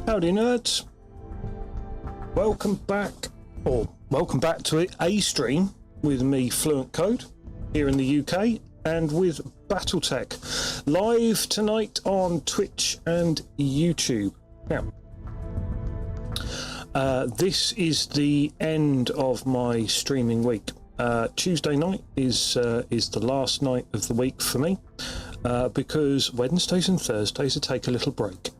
Howdy nerds, welcome back to a stream with me, Fluent Code, here in the UK, and with Battletech, live tonight on Twitch and YouTube. Now, this is the end of my streaming week. Tuesday night is the last night of the week for me, because Wednesdays and Thursdays I take a little break.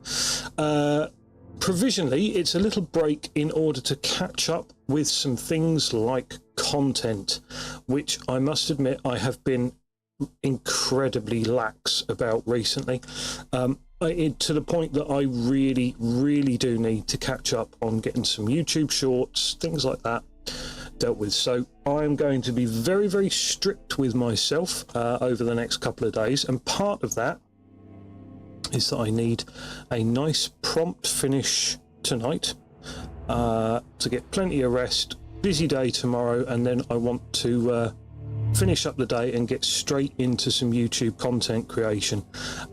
Provisionally, it's a little break in order to catch up with some things like content, which I must admit I have been incredibly lax about recently, to the point that I really do need to catch up on getting some YouTube shorts, things like that, dealt with. So I'm going to be very strict with myself over the next couple of days, and part of that is that I need a nice prompt finish tonight to get plenty of rest, busy day tomorrow, and then I want to finish up the day and get straight into some YouTube content creation.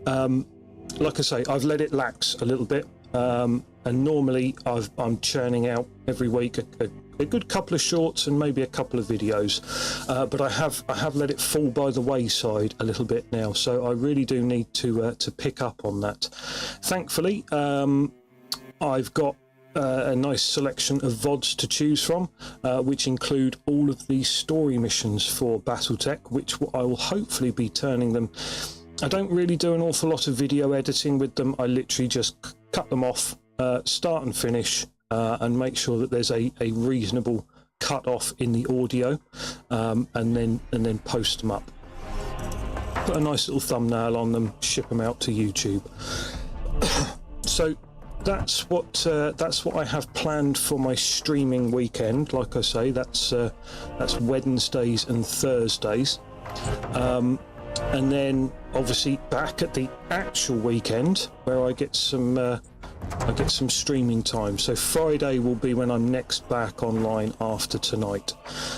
Like I say, I've let it lax a little bit, and normally I'm churning out every week a good couple of shorts and maybe a couple of videos, but I have let it fall by the wayside a little bit now, so I really do need to pick up on that. Thankfully, I've got a nice selection of VODs to choose from, which include all of the story missions for Battletech, which I will hopefully be turning them. I don't really do an awful lot of video editing with them. I literally just cut them off, start and finish, and make sure that there's a reasonable cut off in the audio, and then post them up. Put a nice little thumbnail on them, ship them out to YouTube. So that's what I have planned for my streaming weekend. Like I say, that's Wednesdays and Thursdays, and then obviously back at the actual weekend where I get some streaming time. So Friday will be when I'm next back online after tonight.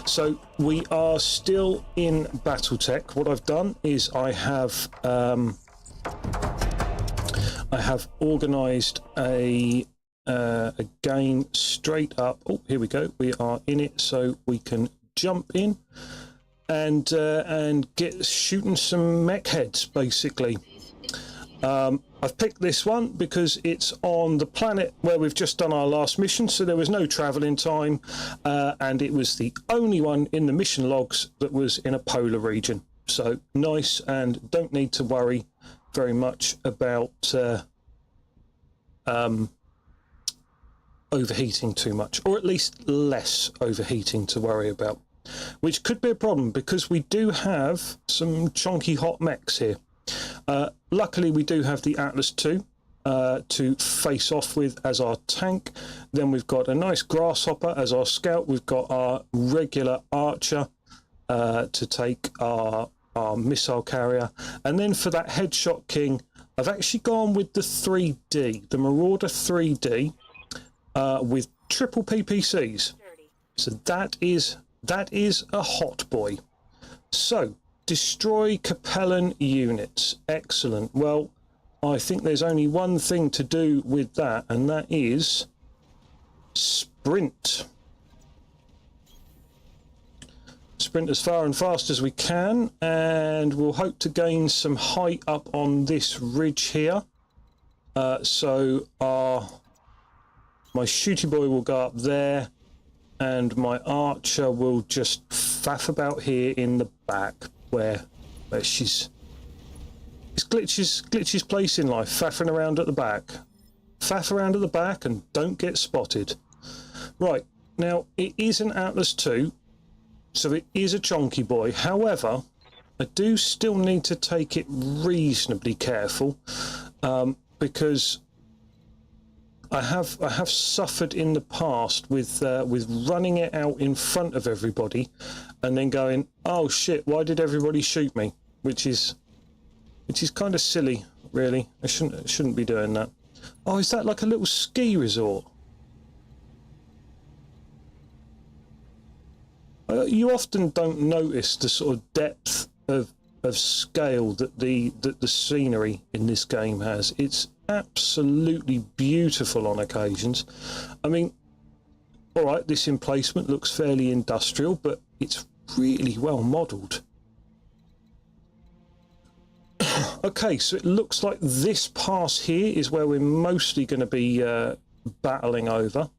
So we are still in Battletech. What I've done is I have organised a game straight up. Oh, here we go. We are in it, so we can jump in and get shooting some mech heads, basically. I've picked this one because it's on the planet where we've just done our last mission, so there was no travelling time, and it was the only one in the mission logs that was in a polar region. So nice, and don't need to worry very much about overheating too much, or at least less overheating to worry about, which could be a problem because we do have some chonky hot mechs here. Luckily we do have the Atlas II to face off with as our tank. Then we've got a nice Grasshopper as our scout. We've got our regular Archer to take our missile carrier, and then for that Headshot King I've actually gone with the 3D, the Marauder 3D, with triple PPCs. So that is a hot boy. So destroy Capellan units. Excellent. Well, I think there's only one thing to do with that, and that is sprint. Sprint as far and fast as we can, and we'll hope to gain some height up on this ridge here. So my shooty boy will go up there, and my Archer will just faff about here in the back where she's Glitch's place in life, faffing around at the back. Faff around at the back and don't get spotted. Right, now it is an Atlas II, so it is a chonky boy. However, I do still need to take it reasonably careful, because I have suffered in the past with running it out in front of everybody and then going, oh shit, why did everybody shoot me? Which is kind of silly, really. I shouldn't be doing that. Oh, is that like a little ski resort? You often don't notice the sort of depth of scale that the scenery in this game has. It's absolutely beautiful on occasions. I mean, all right, this emplacement looks fairly industrial, but it's really well modelled. Okay, so it looks like this pass here is where we're mostly going to be battling over.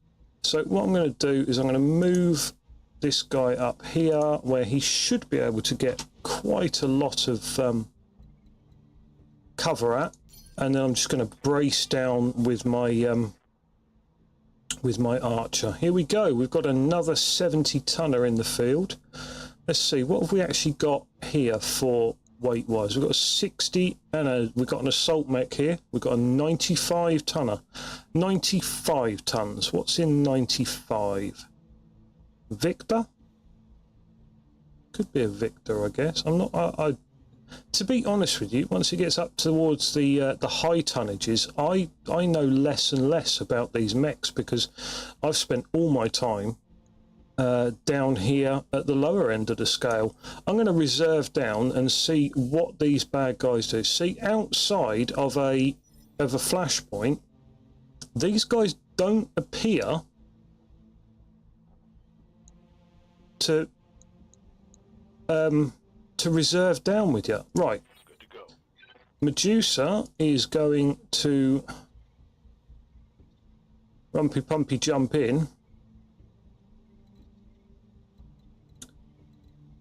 So what I'm going to do is I'm going to move this guy up here where he should be able to get quite a lot of cover at, and then I'm just going to brace down with my archer. Here we go. We've got another 70 tonner in the field. Let's see, what have we actually got here for weight wise? We've got a 60 and we've got an assault mech here. We've got a 95 tonner. 95 tons. What's in 95? Victor? Could be a Victor, I guess. I'm not. To be honest with you, once it gets up towards the high tonnages, I know less and less about these mechs because I've spent all my time down here at the lower end of the scale. I'm going to reserve down and see what these bad guys do. See, outside of a flashpoint, these guys don't appear to reserve down with you. Right. Good to go. Medusa is going to rumpy pumpy jump in.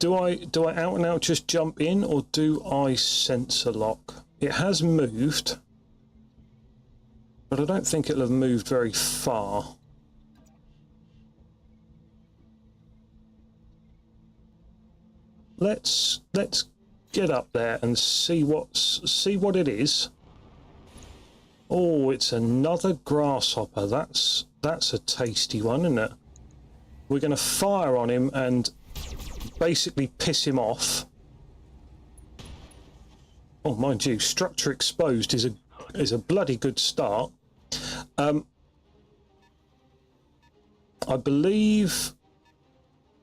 Do I out and out just jump in, or do I sensor lock? It has moved, but I don't think it'll have moved very far. Let's get up there and see what it is. Oh, it's another grasshopper. That's a tasty one, isn't it? We're going to fire on him and basically piss him off. Oh, mind you, structure exposed is a bloody good start. I believe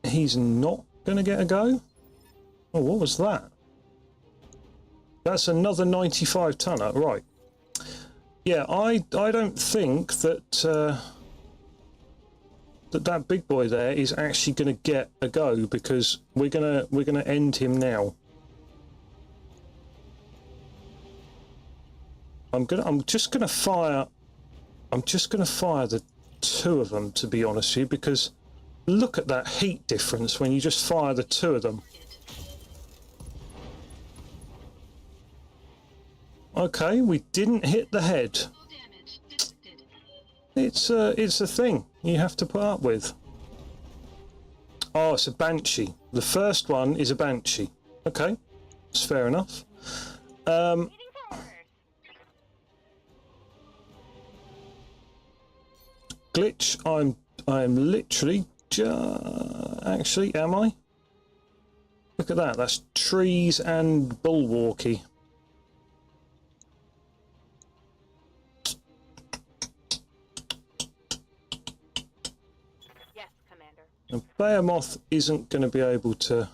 he's not going to get a go. Oh, what was that? That's another 95 tonner, right? Yeah, I don't think that that big boy there is actually going to get a go, because we're gonna end him now. I'm just gonna fire the two of them, to be honest with you, because look at that heat difference when you just fire the two of them. Okay, we didn't hit the head. It's a thing you have to put up with. Oh, it's a Banshee. The first one is a Banshee. Okay, it's fair enough. Glitch, I'm literally actually, am I? Look at that. That's trees and bulwarky. And Behemoth isn't going to be able to...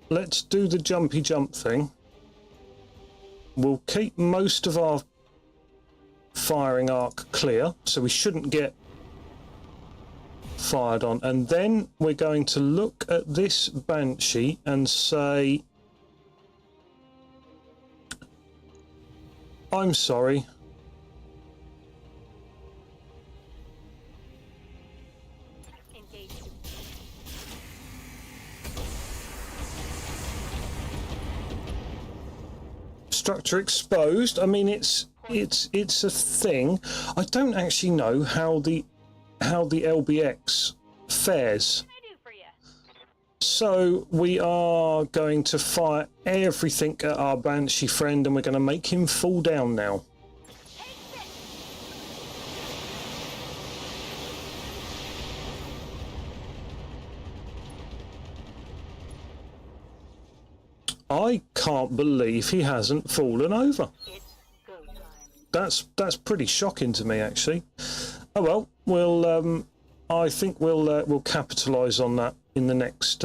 Let's do the jumpy jump thing. We'll keep most of our firing arc clear, so we shouldn't get fired on. And then we're going to look at this Banshee and say, I'm sorry. Structure exposed. I mean, it's a thing. I don't actually know how the LBX fares. So we are going to fire everything at our Banshee friend, and we're going to make him fall down now. I can't believe he hasn't fallen over. That's pretty shocking to me, actually. Oh well, we'll I think we'll capitalise on that in the next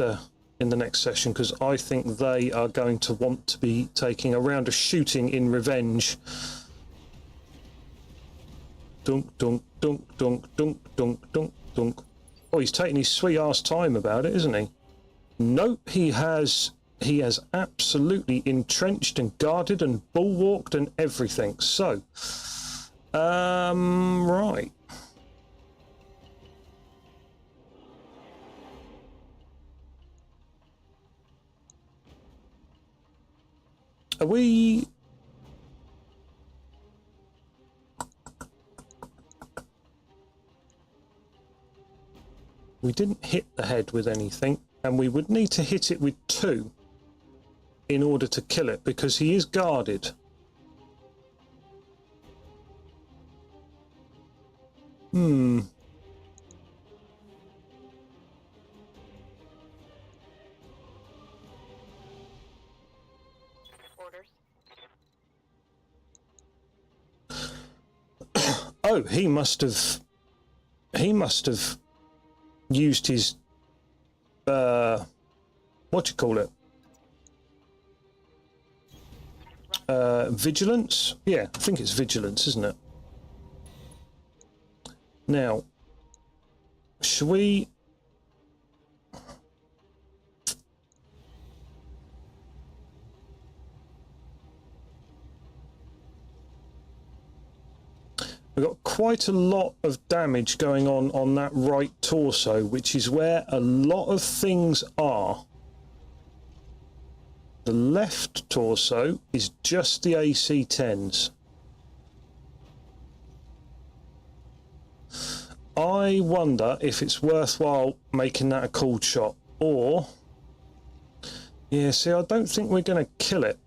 session, because I think they are going to want to be taking a round of shooting in revenge. Dunk dunk dunk dunk dunk dunk dunk dunk. Oh, he's taking his sweet ass time about it, isn't he? Nope, he has absolutely entrenched and guarded and bulwarked and everything. So, right. Are we... We didn't hit the head with anything, and we would need to hit it with 2 in order to kill it, because he is guarded. Orders. Oh, he must have used his what do you call it? Vigilance? Yeah, I think it's vigilance, isn't it? Now, should we... We've got quite a lot of damage going on that right torso, which is where a lot of things are. The left torso is just the AC-10s. I wonder if it's worthwhile making that a called shot, or... Yeah, see, I don't think we're going to kill it.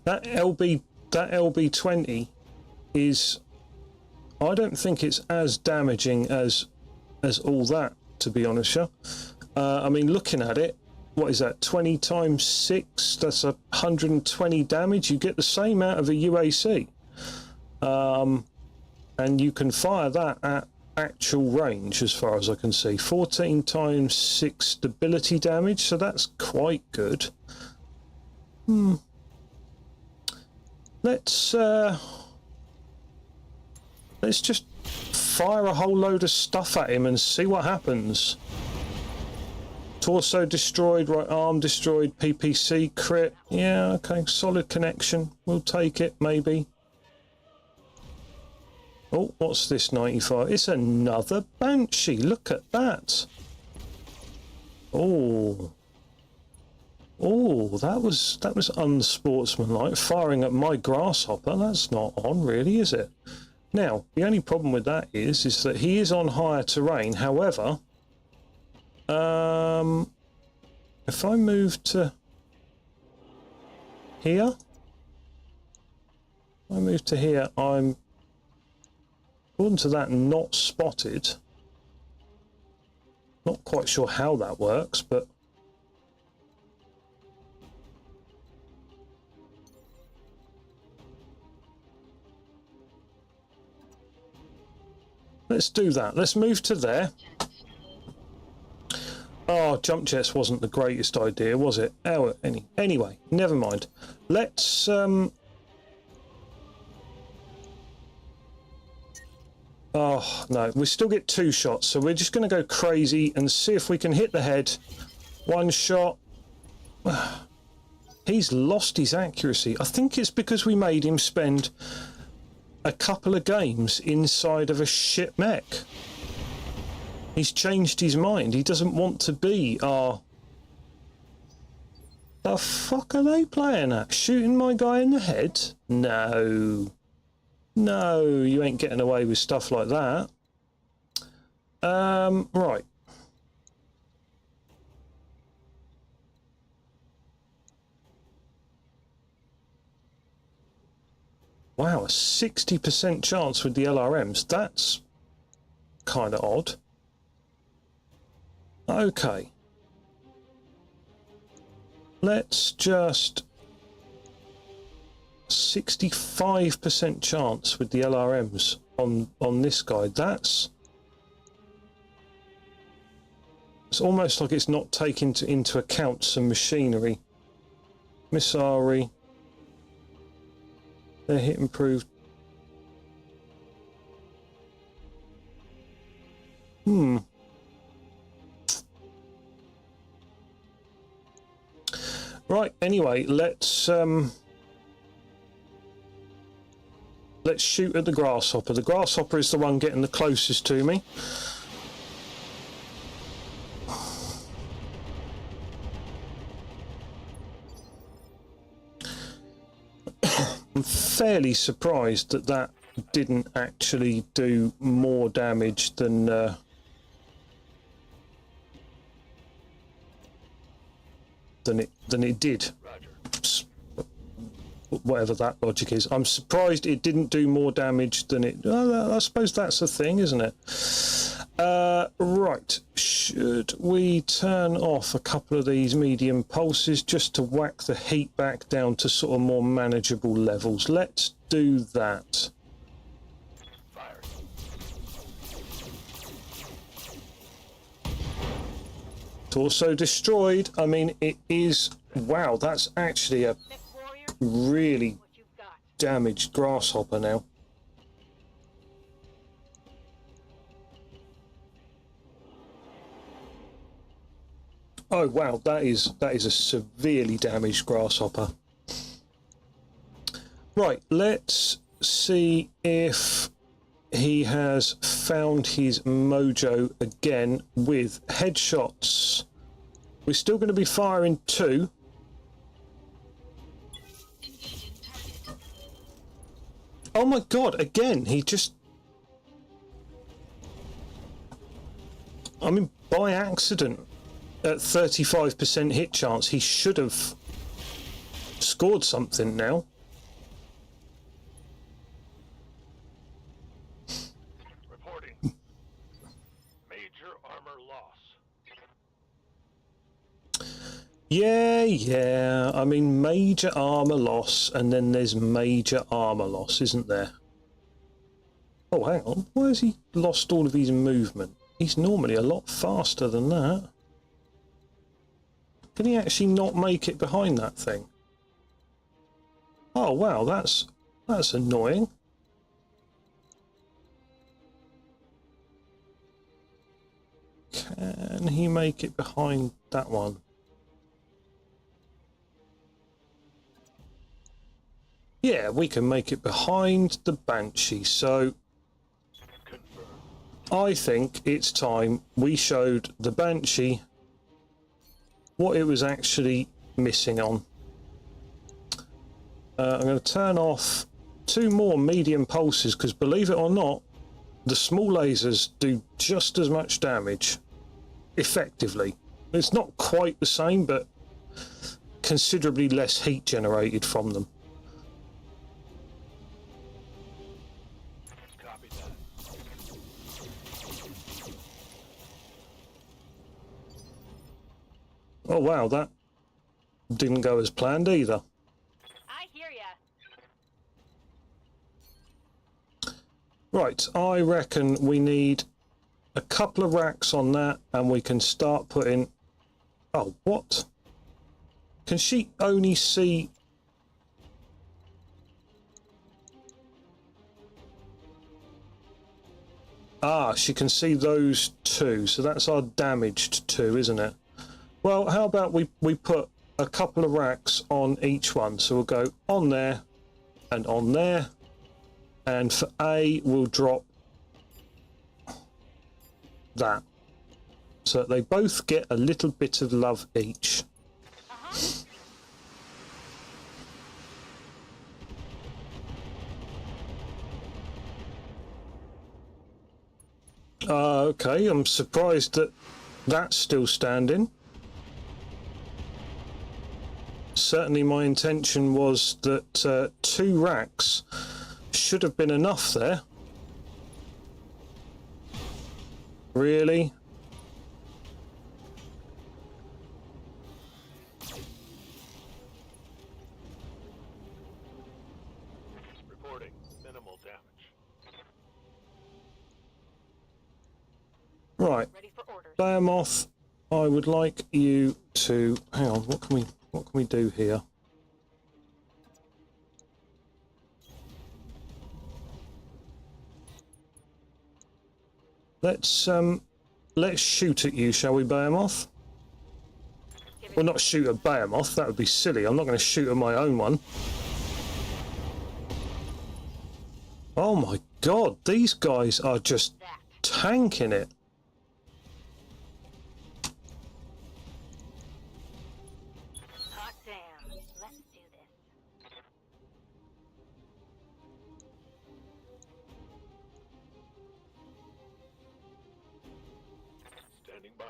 That LB20 is... I don't think it's as damaging as all that, to be honest. I mean, looking at it, what is that, 20 times 6? That's 120 damage. You get the same out of a UAC. And you can fire that at actual range, as far as I can see. 14 times 6 stability damage, so that's quite good. Let's just fire a whole load of stuff at him and see what happens. Torso destroyed, right arm destroyed, PPC crit. Yeah, okay, solid connection. We'll take it, maybe. Oh, what's this 95? It's another Banshee. Look at that. Oh. Oh, that was unsportsmanlike. Firing at my grasshopper. That's not on, really, is it? Now, the only problem with that is that he is on higher terrain. However, if I move to here, I'm, according to that, not spotted. Not quite sure how that works, but let's do that. Let's move to there. Oh, jump jets wasn't the greatest idea, was it? Oh, anyway, never mind. Let's oh no, we still get 2 shots, so we're just going to go crazy and see if we can hit the head. 1 shot. He's lost his accuracy. I think it's because we made him spend a couple of games inside of a shit mech. He's changed his mind. He doesn't want to be our... The fuck are they playing at? Shooting my guy in the head? No. No, you ain't getting away with stuff like that. Right. Wow, a 60% chance with the LRMs. That's kind of odd. Okay. Let's just... 65% chance with the LRMs on this guy. It's almost like it's not taking into account some machinery. Missari. Their hit improved. Right, anyway, let's shoot at the grasshopper. The grasshopper is the one getting the closest to me. I'm fairly surprised that that didn't actually do more damage than it did. Roger. Whatever that logic is. I'm surprised it didn't do more damage than it... I suppose that's the thing, isn't it? Right. Should we turn off a couple of these medium pulses just to whack the heat back down to sort of more manageable levels? Let's do that. Fire. Torso destroyed. I mean, it is... Wow, that's actually a really damaged grasshopper now. Oh wow, that is a severely damaged grasshopper. Right, let's see if he has found his mojo again with headshots. We're still going to be firing 2. Oh my god, again, he just... I mean, by accident, at 35% hit chance, he should have scored something now. Reporting. Major armor loss. Yeah. I mean, major armor loss, and then there's major armor loss, isn't there? Oh, hang on. Why has he lost all of his movement? He's normally a lot faster than that. Can he actually not make it behind that thing? Oh, wow, that's annoying. Can he make it behind that one? Yeah, we can make it behind the Banshee, so I think it's time we showed the Banshee what it was actually missing on. I'm going to turn off 2 more medium pulses, because believe it or not, the small lasers do just as much damage, effectively. It's not quite the same, but considerably less heat generated from them. Oh wow, that didn't go as planned either. I hear ya. Right, I reckon we need a couple of racks on that, and we can start putting... Oh, what? Can she only see... Ah, she can see those 2, so that's our damaged 2, isn't it? Well, how about we put a couple of racks on each one? So we'll go on there, and for A, we'll drop that. So they both get a little bit of love each. Okay, I'm surprised that that's still standing. Certainly my intention was that 2 racks should have been enough there. Really? Reporting minimal damage. Right. Ready for orders. Behemoth, I would like you to hang on, what can we do here? Let's shoot at you, shall we, Behemoth? Well, not shoot at Behemoth, that would be silly. I'm not going to shoot at my own one. Oh my god, these guys are just That. tanking it. Hot damn. Let's do this. Standing by.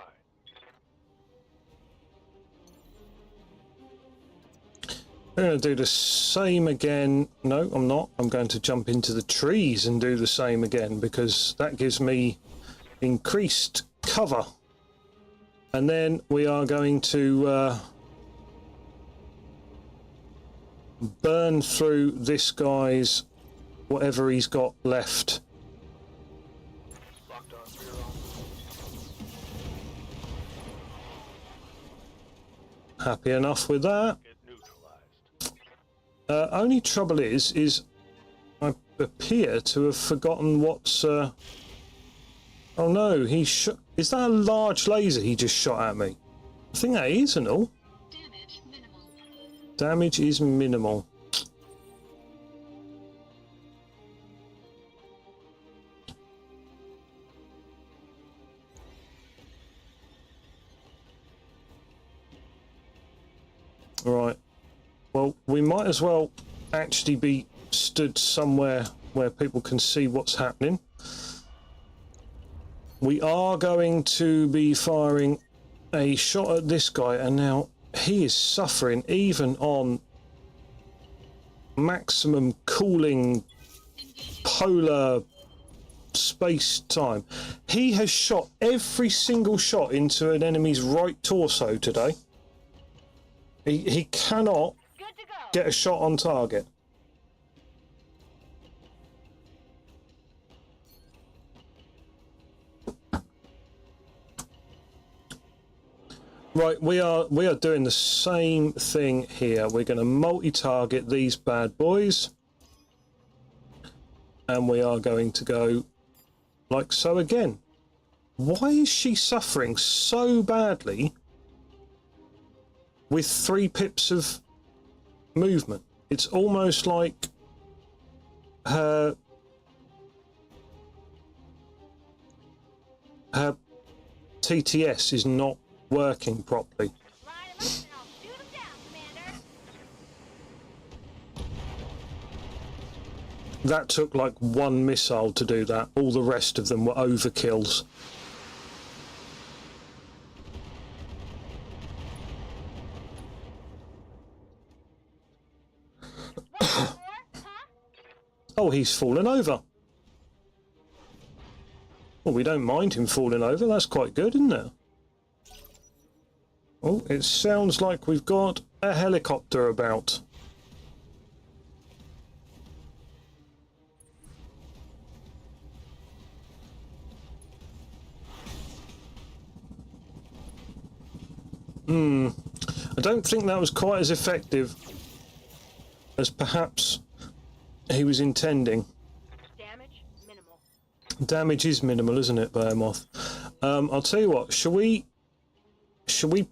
I'm going to do the same again. No, I'm not. I'm going to jump into the trees and do the same again because that gives me increased cover. And then we are going to burn through this guy's whatever he's got left. Locked on zero. Happy enough with that. Get neutralized. Only trouble is I appear to have forgotten what's. Oh no, he shot. Is that a large laser he just shot at me? I think that is and all. Damage minimal. Damage is minimal. Right. Well, we might as well actually be stood somewhere where people can see what's happening. We are going to be firing a shot at this guy, and now he is suffering even on maximum cooling polar space time. He has shot every single shot into an enemy's right torso today. He cannot Good to go. get a shot on target. Right, we are doing the same thing here. We're going to multi-target these bad boys, and we are going to go like so again. Why is she suffering so badly with 3 pips of movement? It's almost like her TTS is not working properly. Line 'em up and I'll shoot 'em down, Commander. That took like 1 missile to do that. All the rest of them were overkills. What for, huh? Oh, he's fallen over. Well, we don't mind him falling over. That's quite good, isn't it? Oh, it sounds like we've got a helicopter about. I don't think that was quite as effective as perhaps he was intending. Damage minimal. Damage is minimal, isn't it, Behemoth? I'll tell you what, shall we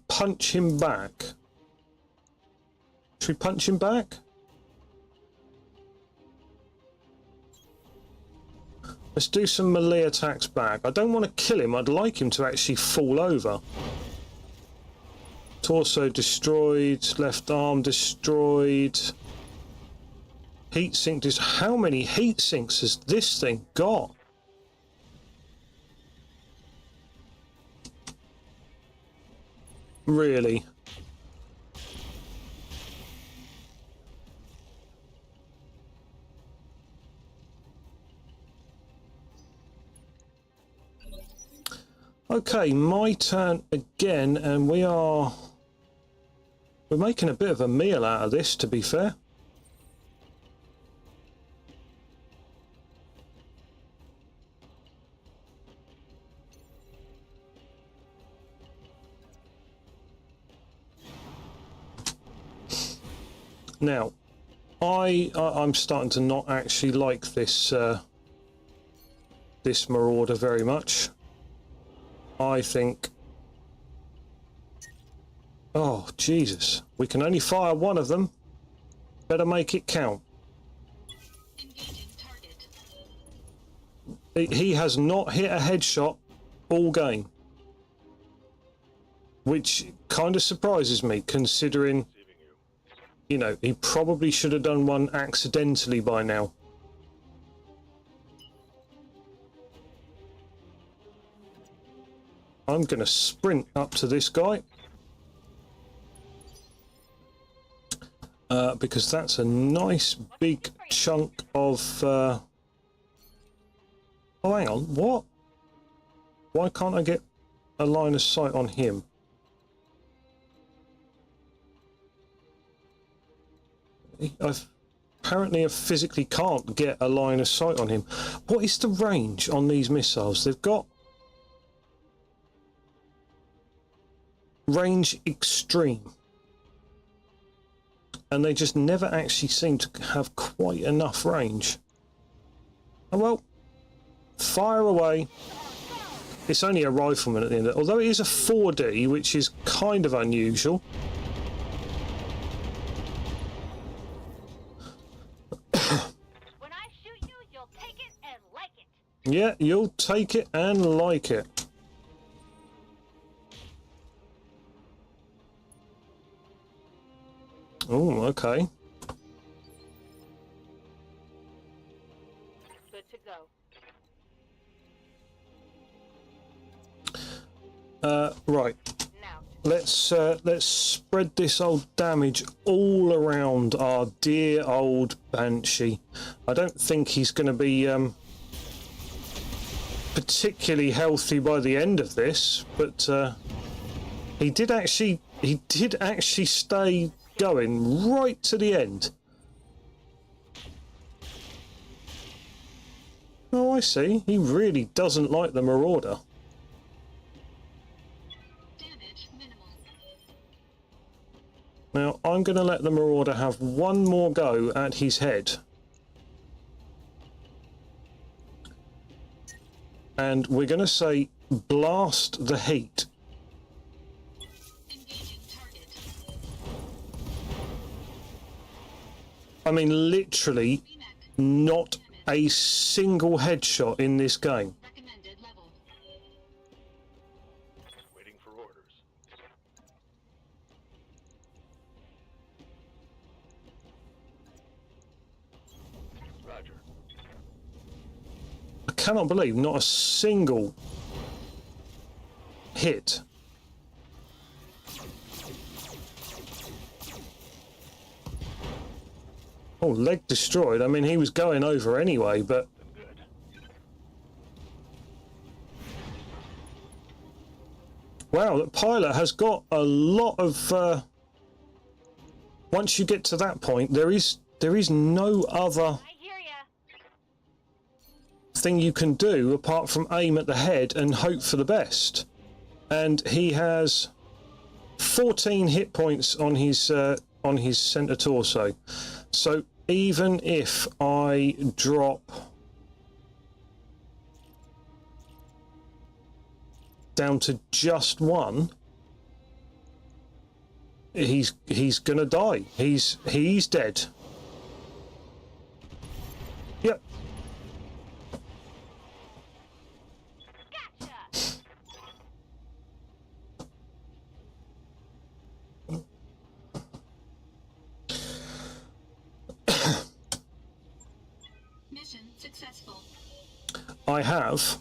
punch him back? Should we punch him back? Let's do some melee attacks back. I don't want to kill him, I'd like him to actually fall over. Torso destroyed, left arm destroyed. Heatsink how many heat sinks has this thing got? Really? Okay, my turn again, and we're making a bit of a meal out of this, to be fair. Now, I'm starting to not actually like this this Marauder very much. I think, oh Jesus, we can only fire one of them. Better make it count. Engaging target. He has not hit a headshot all game, which kind of surprises me, considering, Receiving you. you know, he probably should have done one accidentally by now. I'm going to sprint up to this guy. Because that's a nice big chunk of... Oh, hang on. What? Why can't I get a line of sight on him? Apparently I physically can't get a line of sight on him. What is the range on these missiles? They've got... range extreme, and they just never actually seem to have quite enough range. Oh well, fire away. It's only a rifleman at the end of it, although it is a 4D, which is kind of unusual. When I shoot you, you'll take it and like it. Yeah, you'll take it and like it. Oh, okay. Good to go. Right. Now, Let's spread this old damage all around our dear old Banshee. I don't think he's going to be particularly healthy by the end of this, but he did actually stay going right to the end. Oh, I see. He really doesn't like the Marauder. damage minimal. Now, I'm going to let the Marauder have one more go at his head. And we're going to say, blast the heat. Engaging target. I mean, literally, not a single headshot in this game. Recommended level. Waiting for orders. Roger. I cannot believe not a single hit. Oh, leg destroyed. I mean, he was going over anyway, but Good. wow, that pilot has got a lot of... Once you get to that point, there is no other I hear ya. thing you can do apart from aim at the head and hope for the best. And he has 14 hit points on his center torso. So even if I drop down to just one, he's gonna die. He's dead. Yep. Gotcha. Mission successful. I have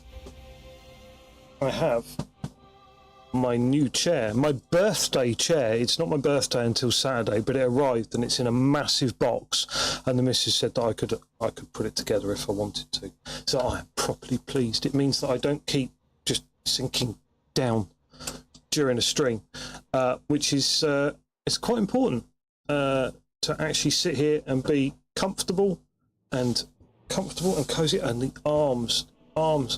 my new chair, my birthday chair. It's not my birthday until Saturday, but it arrived and it's in a massive box. And the missus said that I could put it together if I wanted to. So I am properly pleased. It means that I don't keep just sinking down during a stream, which is it's quite important to actually sit here and be comfortable and cozy, and the arms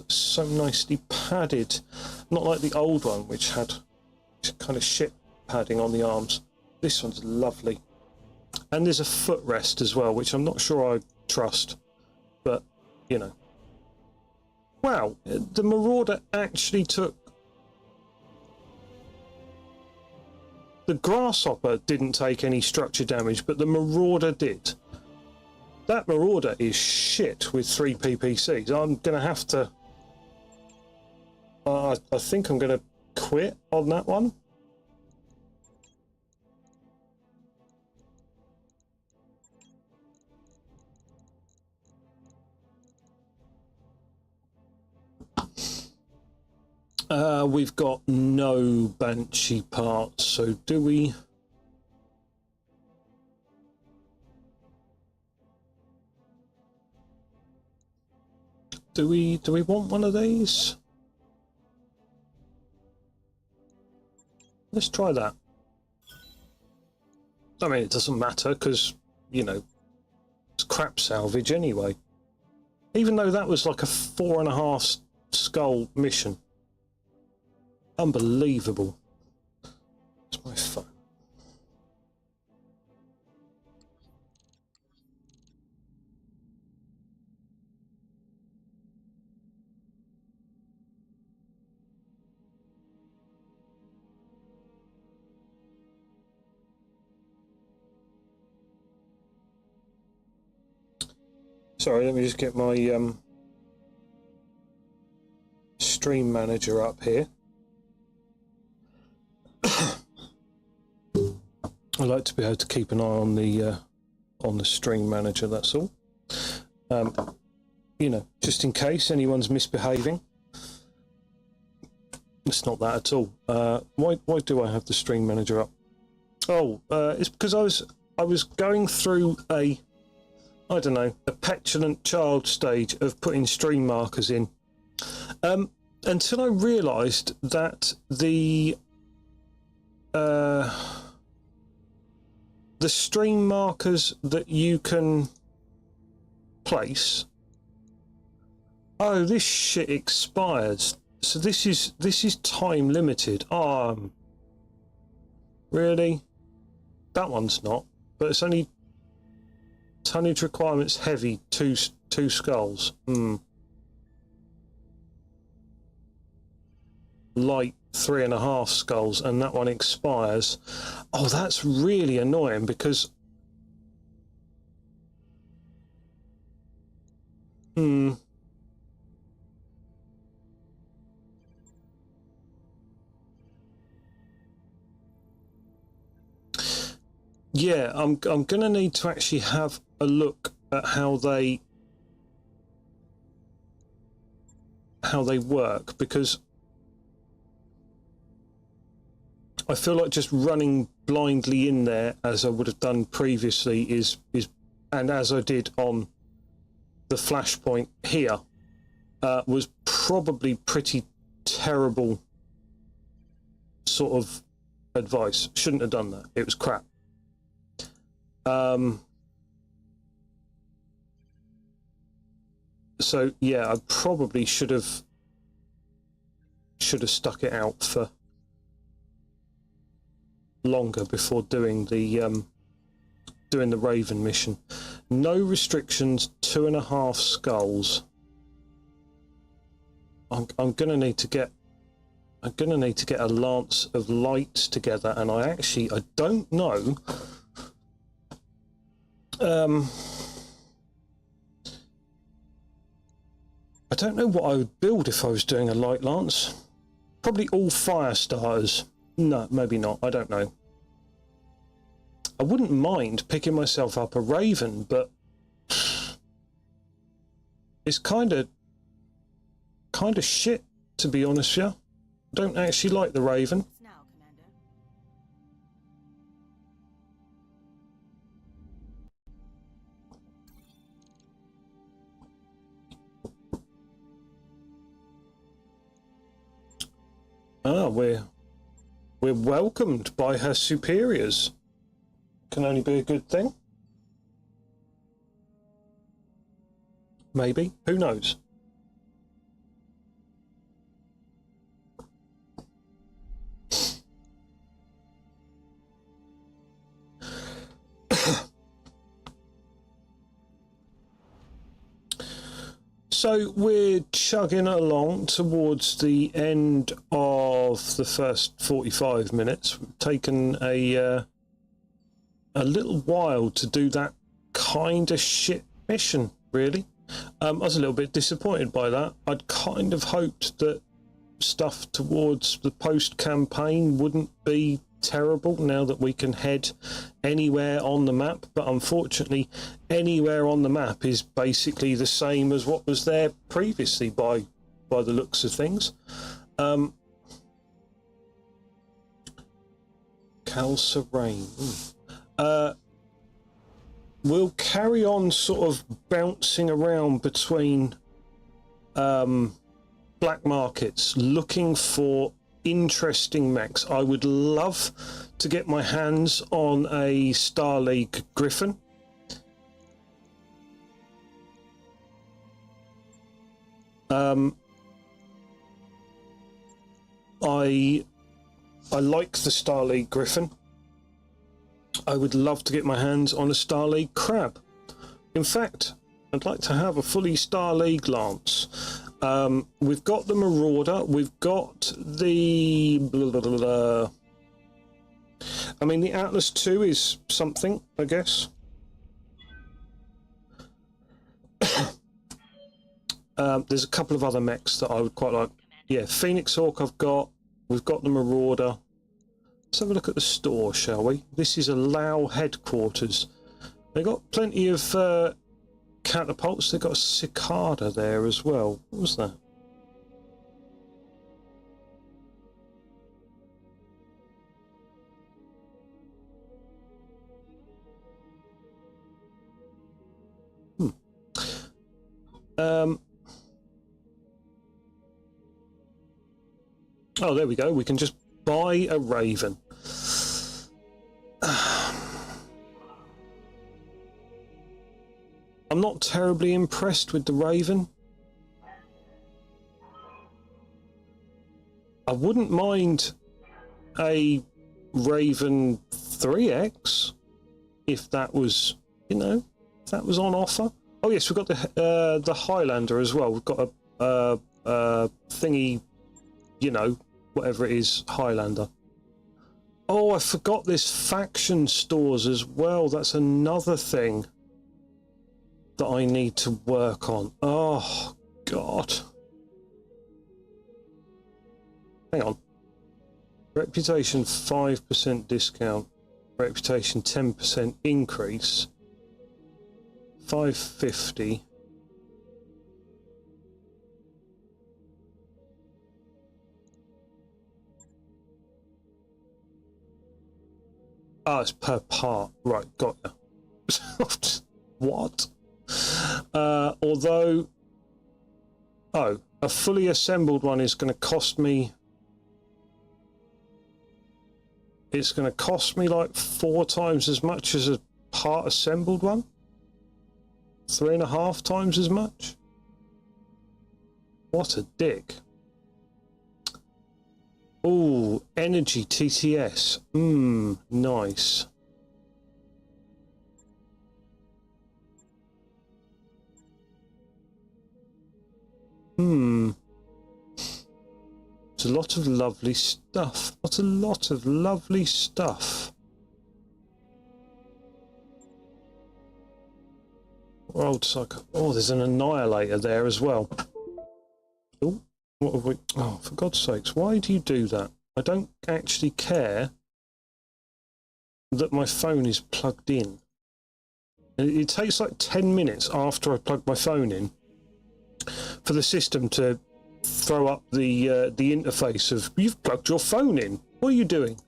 so nicely padded, not like the old one which had kind of shit padding on the arms. This one's lovely, and there's a footrest as well, which I'm not sure I trust, but you know. Wow, the Marauder actually took... The Grasshopper didn't take any structure damage, but the Marauder did. That Marauder is shit with 3 PPCs. I'm going to have to... I think I'm going to quit on that one. We've got no Banshee parts, so do we? Do we want one of these? Let's try that. I mean, it doesn't matter because, you know, it's crap salvage anyway. Even though that was like a 4.5 skull mission. Unbelievable. It's my phone. Sorry, let me just get my stream manager up here. I like to be able to keep an eye on the stream manager. That's all. You know, just in case anyone's misbehaving. It's not that at all. Why do I have the stream manager up? Oh, it's because I was going through a petulant child stage of putting stream markers in, until I realised that the stream markers that you can place, oh, this shit expires. So this is time limited. Really? That one's not, but it's only tonnage requirements heavy, two skulls. Light 3.5 skulls, and that one expires. Oh, that's really annoying because yeah, I'm gonna need to actually have a look at how they work, because I feel like just running blindly in there as I would have done previously is and as I did on the flashpoint here was probably pretty terrible sort of advice. Shouldn't have done that. It was crap. So yeah, I probably should have stuck it out for longer before doing the Raven mission. No restrictions, 2.5 skulls. I'm gonna need to get a lance of lights together, and I don't know. I don't know what I would build if I was doing a light lance. Probably all fire starters. No, maybe not. I don't know. I wouldn't mind picking myself up a Raven, but it's kind of shit, to be honest with you. I don't actually like the Raven. Now, Commander. Ah, we're welcomed by her superiors. Can only be a good thing. Maybe. Who knows? So we're chugging along towards the end of the first 45 minutes. We've taken a little while to do that kind of shit mission, really. I was a little bit disappointed by that. I'd kind of hoped that stuff towards the post-campaign wouldn't be terrible now that we can head anywhere on the map, but unfortunately anywhere on the map is basically the same as what was there previously by the looks of things. Cal Serene. We'll carry on sort of bouncing around between black markets looking for interesting mechs. I would love to get my hands on a Star League Griffin. I like the Star League Griffin. I would love to get my hands on a Star League Crab. In fact, I'd like to have a fully Star League Lance. We've got the Marauder, we've got the I mean, the Atlas 2 is something, I guess. There's a couple of other mechs that I would quite like. Yeah, Phoenix Hawk we've got the Marauder. Let's have a look at the store, shall we? This is a Lao headquarters. They've got plenty of catapults. They've got a Cicada there as well. What was that? Oh, there we go. We can just buy a Raven. I'm not terribly impressed with the Raven. I wouldn't mind a Raven 3X if that was, you know, if that was on offer. Oh yes, we've got the Highlander as well. We've got a thingy, you know, whatever it is, Highlander. Oh, I forgot this faction stores as well. That's another thing that I need to work on. Oh, God. Hang on. Reputation 5% discount. Reputation 10% increase. 550. Ah, it's per part. Right, got ya. What? Although, oh, a fully assembled one is going to cost me. It's going to cost me like 4 times as much as a part assembled one. 3.5 times as much. What a dick. Oh, energy TTS. Nice. It's a lot of lovely stuff. What a lot of lovely stuff. Old psycho. Oh, there's an annihilator there as well. Oh, what have we? Oh, for God's sakes, why do you do that? I don't actually care that my phone is plugged in. It takes like 10 minutes after I plug my phone in for the system to throw up the interface of, you've plugged your phone in. What are you doing?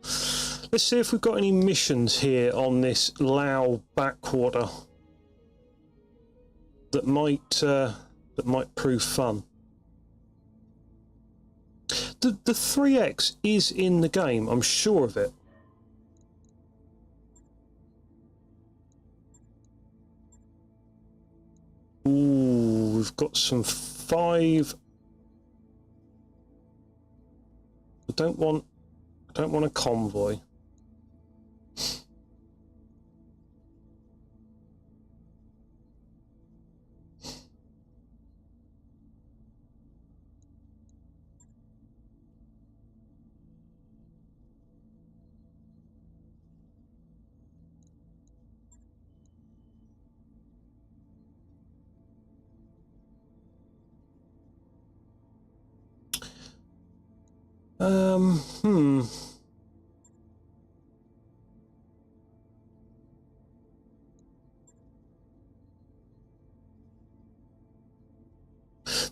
Let's see if we've got any missions here on this Lao backwater that might prove fun. the 3X is in the game. I'm sure of it. Ooh, we've got some 5. I don't want a convoy.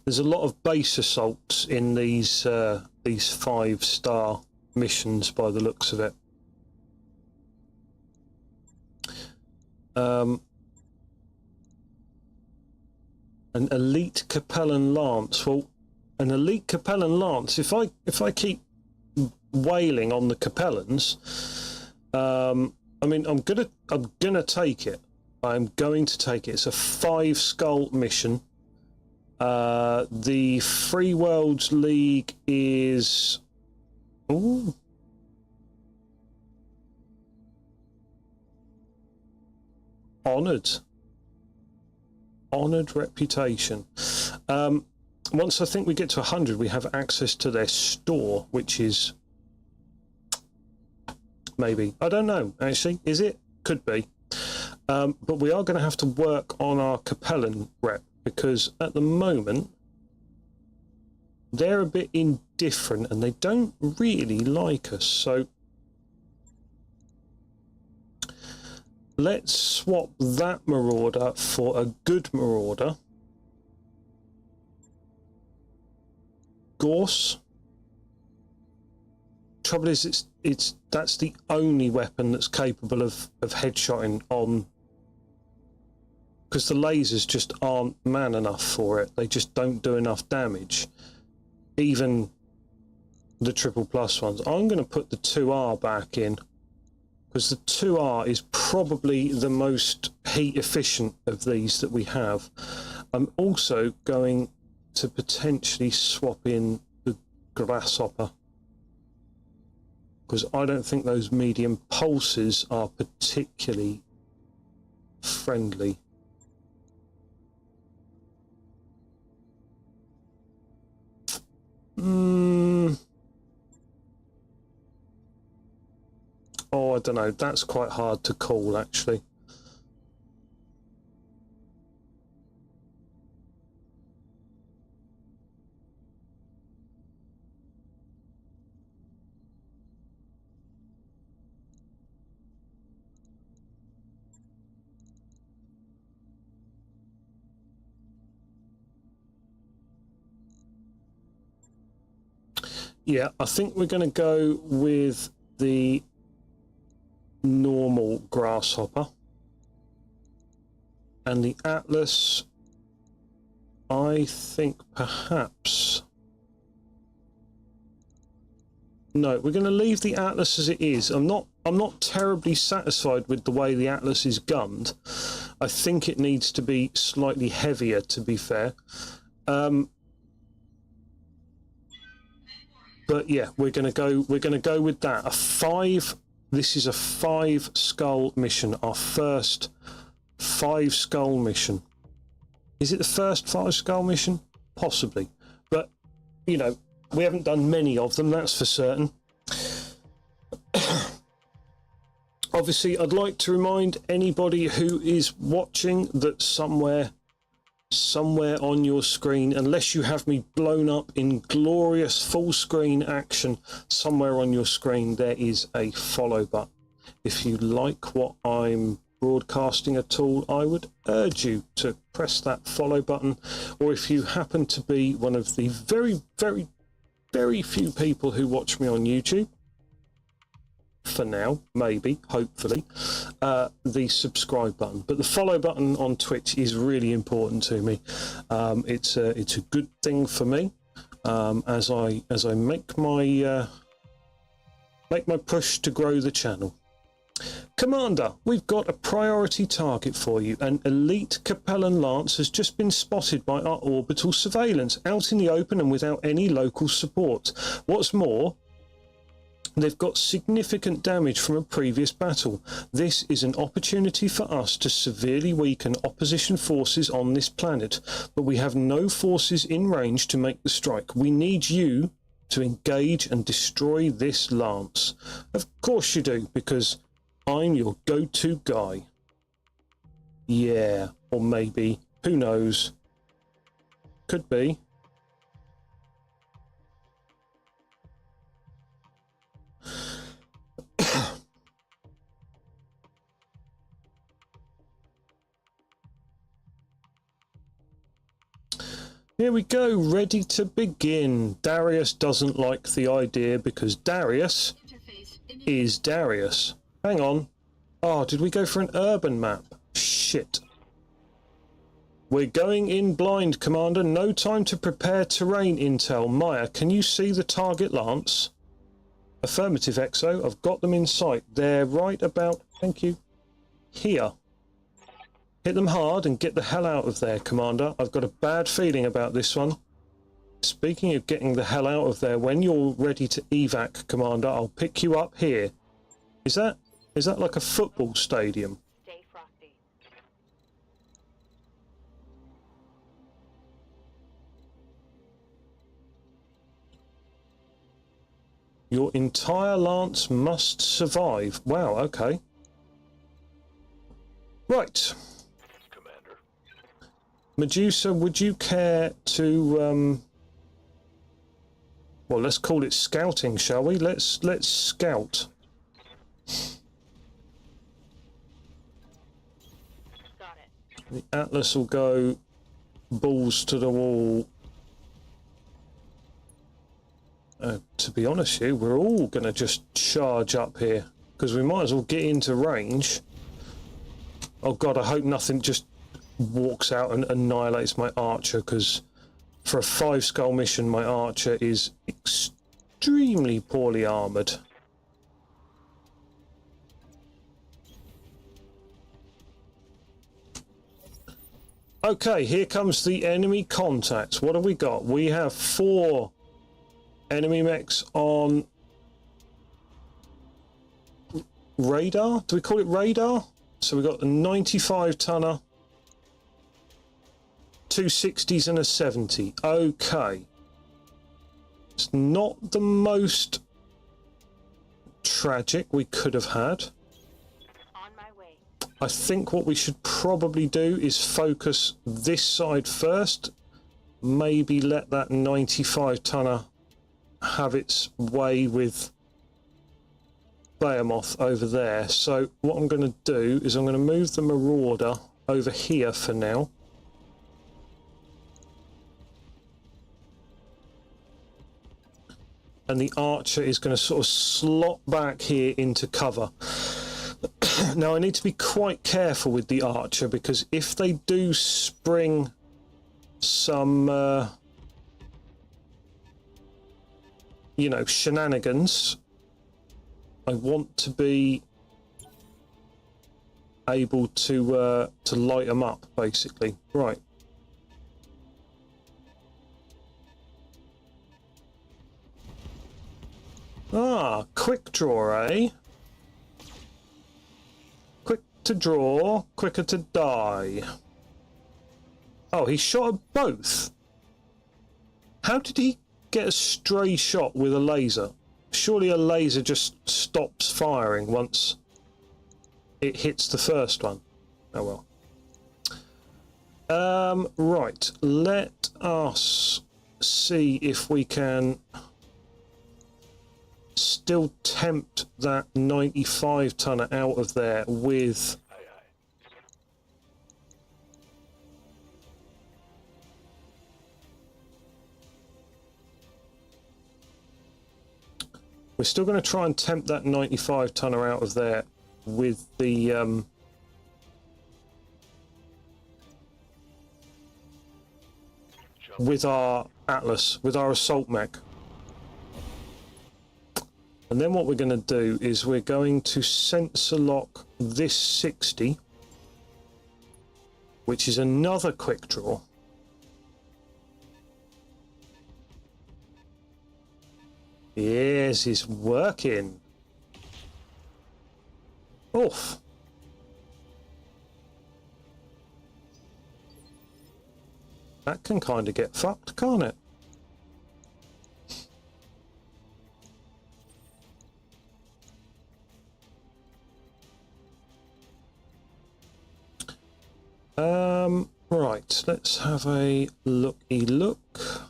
There's a lot of base assaults in these 5-star missions by the looks of it. An elite Capellan Lance. Well, an elite Capellan Lance. If I keep wailing on the Capellans, I mean, I'm gonna take it. I'm going to take it. It's a 5-skull mission. The Free Worlds League is honoured reputation. Once I think we get to 100, we have access to their store, which is maybe, I don't know, actually, is it? Could be. But we are going to have to work on our Capellan rep, because at the moment they're a bit indifferent and they don't really like us. So let's swap that Marauder for a good Marauder. Gorse. Trouble is, that's the only weapon that's capable of headshotting on, because the lasers just aren't man enough for it. They just don't do enough damage. Even the triple plus ones. I'm going to put the 2R back in, because the 2R is probably the most heat efficient of these that we have. I'm also going to potentially swap in the Grasshopper, because I don't think those medium pulses are particularly friendly. Oh, I don't know. That's quite hard to call, actually. Yeah, I think we're going to go with the normal Grasshopper. And the Atlas, I think perhaps... No, we're going to leave the Atlas as it is. I'm not terribly satisfied with the way the Atlas is gunned. I think it needs to be slightly heavier, to be fair. But yeah, we're going to go with that. This is a 5-skull mission. Our first 5-skull mission. Is it the first 5-skull mission? Possibly. But, you know, we haven't done many of them, that's for certain. Obviously, I'd like to remind anybody who is watching that somewhere on your screen, unless you have me blown up in glorious full screen action, somewhere on your screen there is a follow button. If you like what I'm broadcasting at all, I would urge you to press that follow button. Or if you happen to be one of the very, very, very few people who watch me on YouTube, for now, maybe, hopefully, the subscribe button. But the follow button on Twitch is really important to me. It's a good thing for me. as I make my push to grow the channel. Commander, we've got a priority target for you. An elite Capellan Lance has just been spotted by our orbital surveillance, out in the open and without any local support. What's more, they've got significant damage from a previous battle. This is an opportunity for us to severely weaken opposition forces on this planet, but we have no forces in range to make the strike. We need you to engage and destroy this Lance. Of course you do, because I'm your go-to guy. Yeah, or maybe. Who knows? Could be. Here we go, ready to begin. Darius doesn't like the idea because Darius is Darius. Hang on. Oh, did we go for an urban map? Shit. We're going in blind, Commander. No time to prepare terrain intel. Maya, can you see the target Lance? Affirmative, Exo. I've got them in sight. They're right about, thank you, here. Hit them hard and get the hell out of there, Commander. I've got a bad feeling about this one. Speaking of getting the hell out of there, when you're ready to evac, Commander, I'll pick you up here. Is that like a football stadium? Stay frosty. Your entire Lance must survive. Wow, okay. Right. Commander. Medusa, would you care to well, let's call it scouting, shall we? Let's scout. Got it. The Atlas will go balls to the wall. To be honest with you, we're all going to just charge up here because we might as well get into range. Oh god, I hope nothing just walks out and annihilates my archer, because for a 5-skull mission my archer is extremely poorly armoured. Okay, here comes the enemy contact. What have we got? We have 4 enemy mechs on radar. Do we call it radar? So we've got a 95 tonner, 2 60s and a 70. Okay. It's not the most tragic we could have had. On my way. I think what we should probably do is focus this side first. Maybe let that 95 tonner have its way with Behemoth over there. So what I'm going to do is I'm going to move the Marauder over here for now. And the Archer is going to sort of slot back here into cover. Now I need to be quite careful with the Archer, because if they do spring some you know, shenanigans, I want to be able to light them up, basically. Right. Ah, quick draw, eh? Quick to draw, quicker to die. Oh, he shot at both. How did he get a stray shot with a laser? Surely a laser just stops firing once it hits the first one. Oh well. Right, let us see if we can still tempt that 95 tonner out of there with Aye, aye. we're still going to try and tempt that 95 tonner out of there with the with our Atlas with our assault mech. And then what we're going to do is we're going to sensor lock this 60, which is another quick draw. Yes, it's working. Oof. That can kind of get fucked, can't it? Right, let's have a looky look.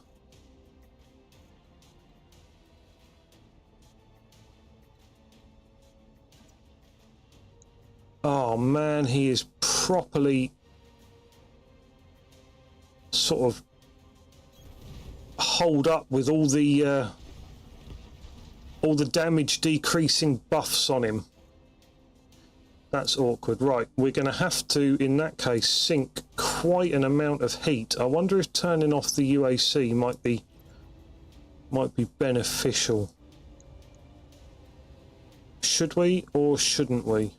Oh man, he is properly sort of holed up with all the damage decreasing buffs on him. That's awkward. Right, we're going to have to, in that case, sink quite an amount of heat. I wonder if turning off the UAC might be beneficial. Should we or shouldn't we?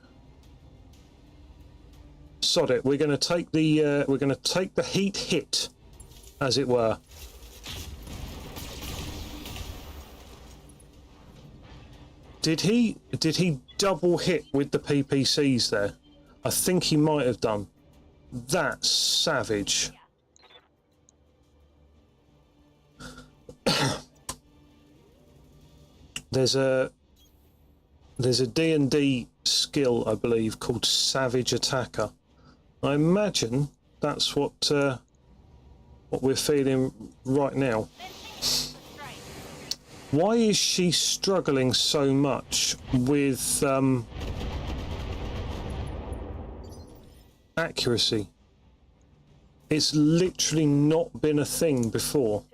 Sod it. We're going to take the heat hit, as it were. Did he double hit with the PPCs there? I think he might have done. That's savage. There's a D&D skill, I believe, called Savage Attacker. I imagine that's what we're feeling right now. Why is she struggling so much with accuracy? It's literally not been a thing before.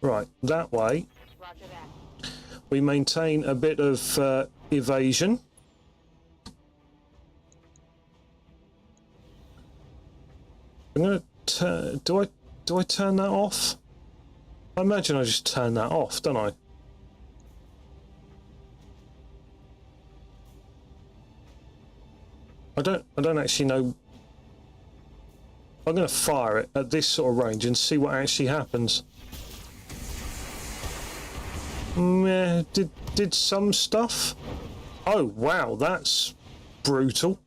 Right, that way we maintain a bit of evasion. I'm gonna do I turn that off? I imagine I just turn that off, don't I? I don't actually know. I'm gonna fire it at this sort of range and see what actually happens. Did some stuff? Oh wow, that's brutal.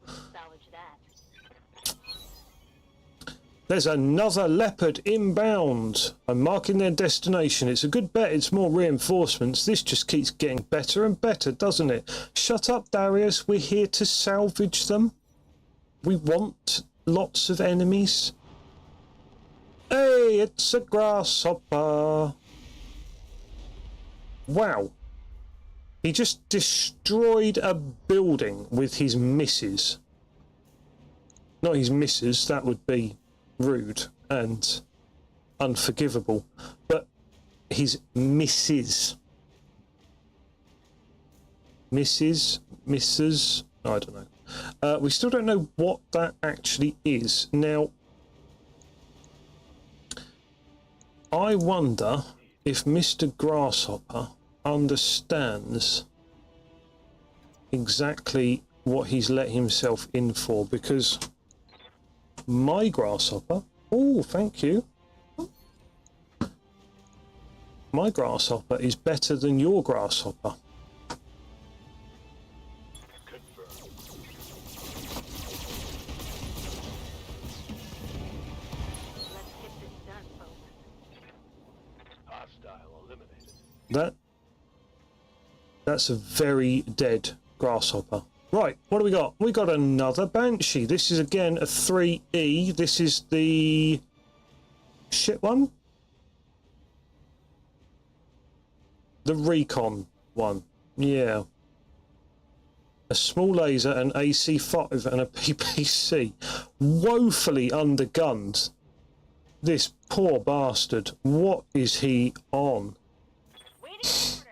There's another leopard inbound. I'm marking their destination. It's a good bet it's more reinforcements. This just keeps getting better and better, doesn't it? Shut up, Darius. We're here to salvage them. We want lots of enemies. Hey, it's a grasshopper. Wow. He just destroyed a building with his misses. Not his misses, that would be rude and unforgivable. But his misses. Misses? I don't know. We still don't know what that actually is. Now, I wonder if Mr. Grasshopper understands exactly what he's let himself in for, because my grasshopper, oh thank you, my grasshopper is better than your grasshopper. Confirmed. Let's get this done, folks. Hostile eliminated. That's a very dead grasshopper. Right, what do we got? We got another Banshee. This is again a 3E. This is the shit one. The recon one. Yeah. A small laser, an AC-5 and a PPC. Woefully undergunned. This poor bastard. What is he on? Waiting orders.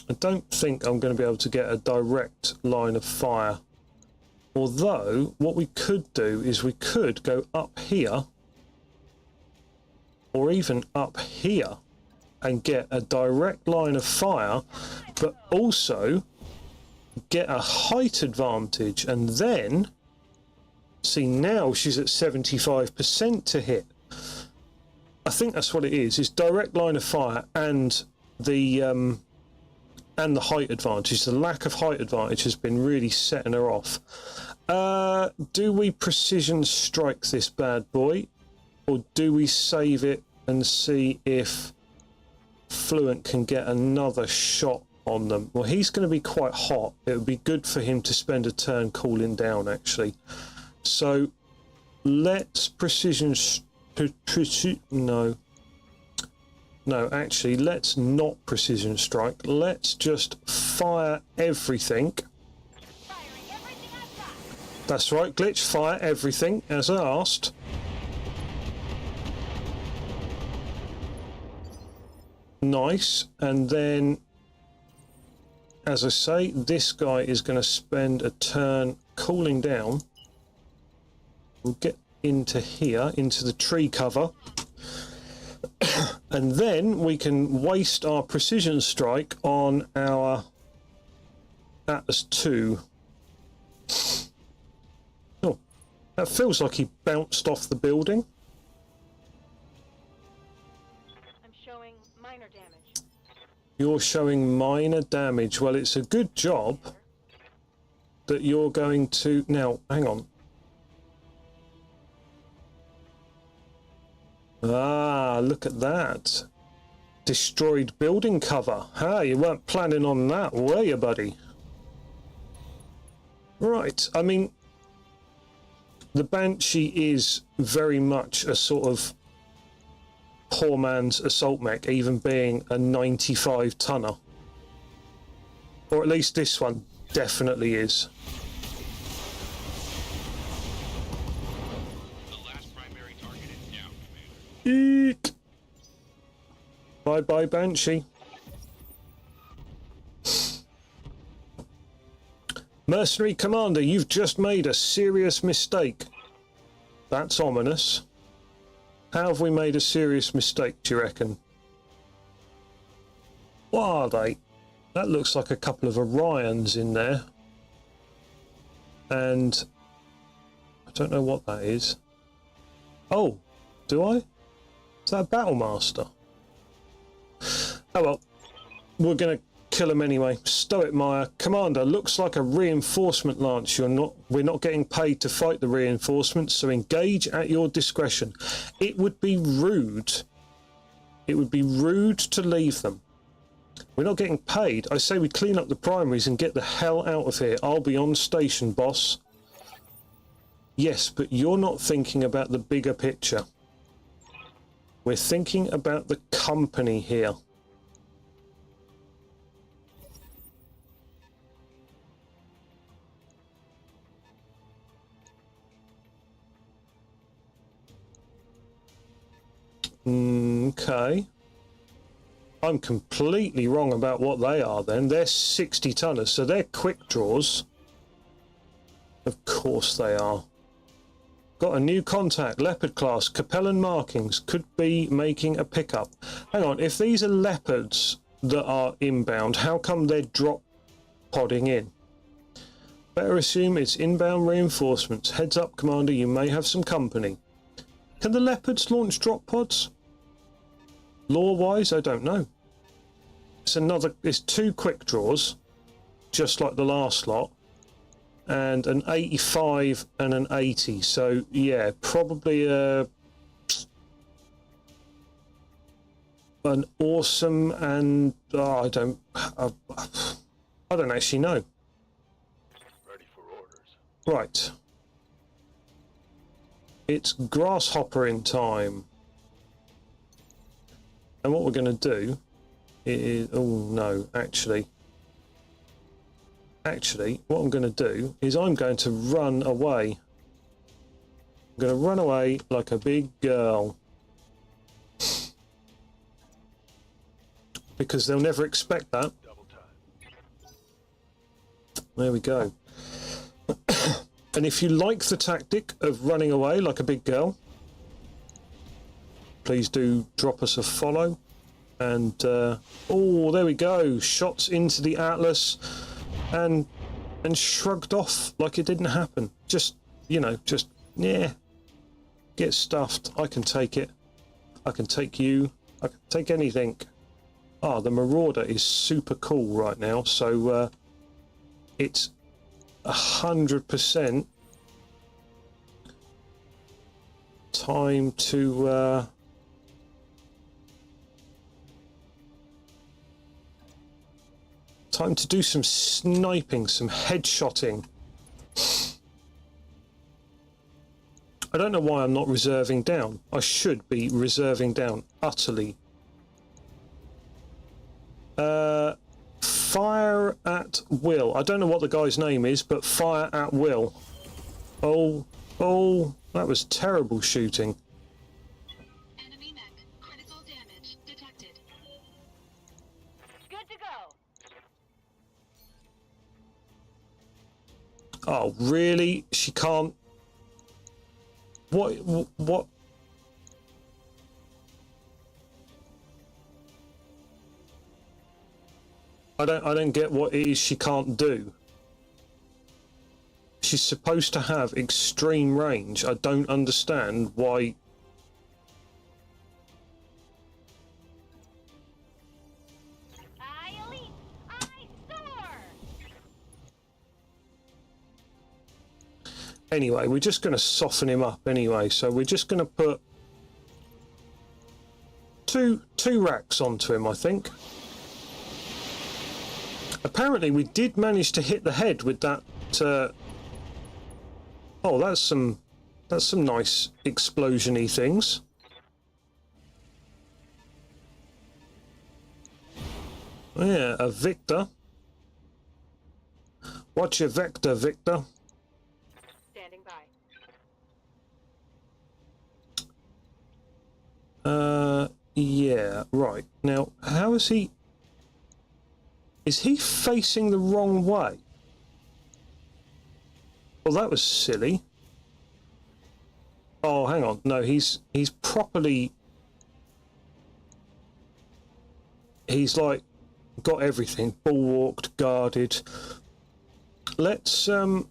I don't think I'm going to be able to get a direct line of fire. Although, what we could do is we could go up here, or even up here, and get a direct line of fire, but also get a height advantage. And then, see, now she's at 75% to hit. I think that's what it is direct line of fire and the height advantage. The lack of height advantage has been really setting her off. Do we precision strike this bad boy, or do we save it and see if Fluent can get another shot on them? Well, he's going to be quite hot. It would be good for him to spend a turn cooling down, actually. So let's no, actually, let's not precision strike. Let's just fire everything. Firing everything I've got. That's right, Glitch, fire everything, as I asked. Nice. And then, as I say, this guy is going to spend a turn cooling down. We'll get into here, into the tree cover. And then we can waste our precision strike on our Atlas 2. Oh, that feels like he bounced off the building. I'm showing minor damage. You're showing minor damage. Well, it's a good job that you're going to... Now, hang on. Ah, look at that. Destroyed building cover. Ah, you weren't planning on that, were you, buddy? Right, I mean, the Banshee is very much a sort of poor man's assault mech, even being a 95 tonner. Or at least this one definitely is. Eek. Bye bye, Banshee. Mercenary Commander, you've just made a serious mistake. That's ominous. How have we made a serious mistake, do you reckon? What are they? That looks like a couple of Orions in there. And I don't know what that is. Oh, do I? Is that a Battlemaster? Oh well, we're going to kill him anyway. Stoic Mire. Commander, looks like a reinforcement launch. We're not getting paid to fight the reinforcements, so engage at your discretion. It would be rude. It would be rude to leave them. We're not getting paid. I say we clean up the primaries and get the hell out of here. I'll be on station, boss. Yes, but you're not thinking about the bigger picture. We're thinking about the company here. Okay. I'm completely wrong about what they are then. They're 60 tonners, so they're quick draws. Of course they are. Got a new contact, Leopard class, Capellan markings, could be making a pickup. Hang on, if these are Leopards that are inbound, how come they're drop podding in? Better assume it's inbound reinforcements. Heads up, Commander, you may have some company. Can the Leopards launch drop pods? Lore-wise, I don't know. It's two quick draws, just like the last lot. And an 85 and an 80, so yeah, probably an awesome and I don't actually know. Ready for orders. Right, it's grasshopper in time, and what we're going to do is, oh no, actually. Actually, what I'm going to do is I'm going to run away. I'm going to run away like a big girl. Because they'll never expect that. Double time. There we go. And if you like the tactic of running away like a big girl, please do drop us a follow. And, oh, there we go. Shots into the Atlas and shrugged off like it didn't happen. Just, you know, just, yeah, get stuffed. I can take it. I can take you. I can take anything. Ah, the Marauder is super cool right now. So, it's 100% time to, time to do some sniping, some headshotting. I don't know why I'm not reserving down. I should be reserving down utterly. Fire at will. I don't know what the guy's name is, but fire at will. Oh, that was terrible shooting. Enemy mech. Critical damage detected. Good to go. Oh, really? She can't... What? I don't get what it is she can't do. She's supposed to have extreme range. I don't understand why. I elite. I soar. Anyway, we're just going to soften him up anyway. So we're just going to put two racks onto him, I think. Apparently, we did manage to hit the head with that. Oh, that's some nice explosion-y things. Yeah, a Victor. Watch your vector, Victor. Standing by. Yeah, right. Now, how is he... Is he facing the wrong way? Well, that was silly. Oh, hang on. No, he's properly... He's, like, got everything. Bulwarked, guarded. Let's go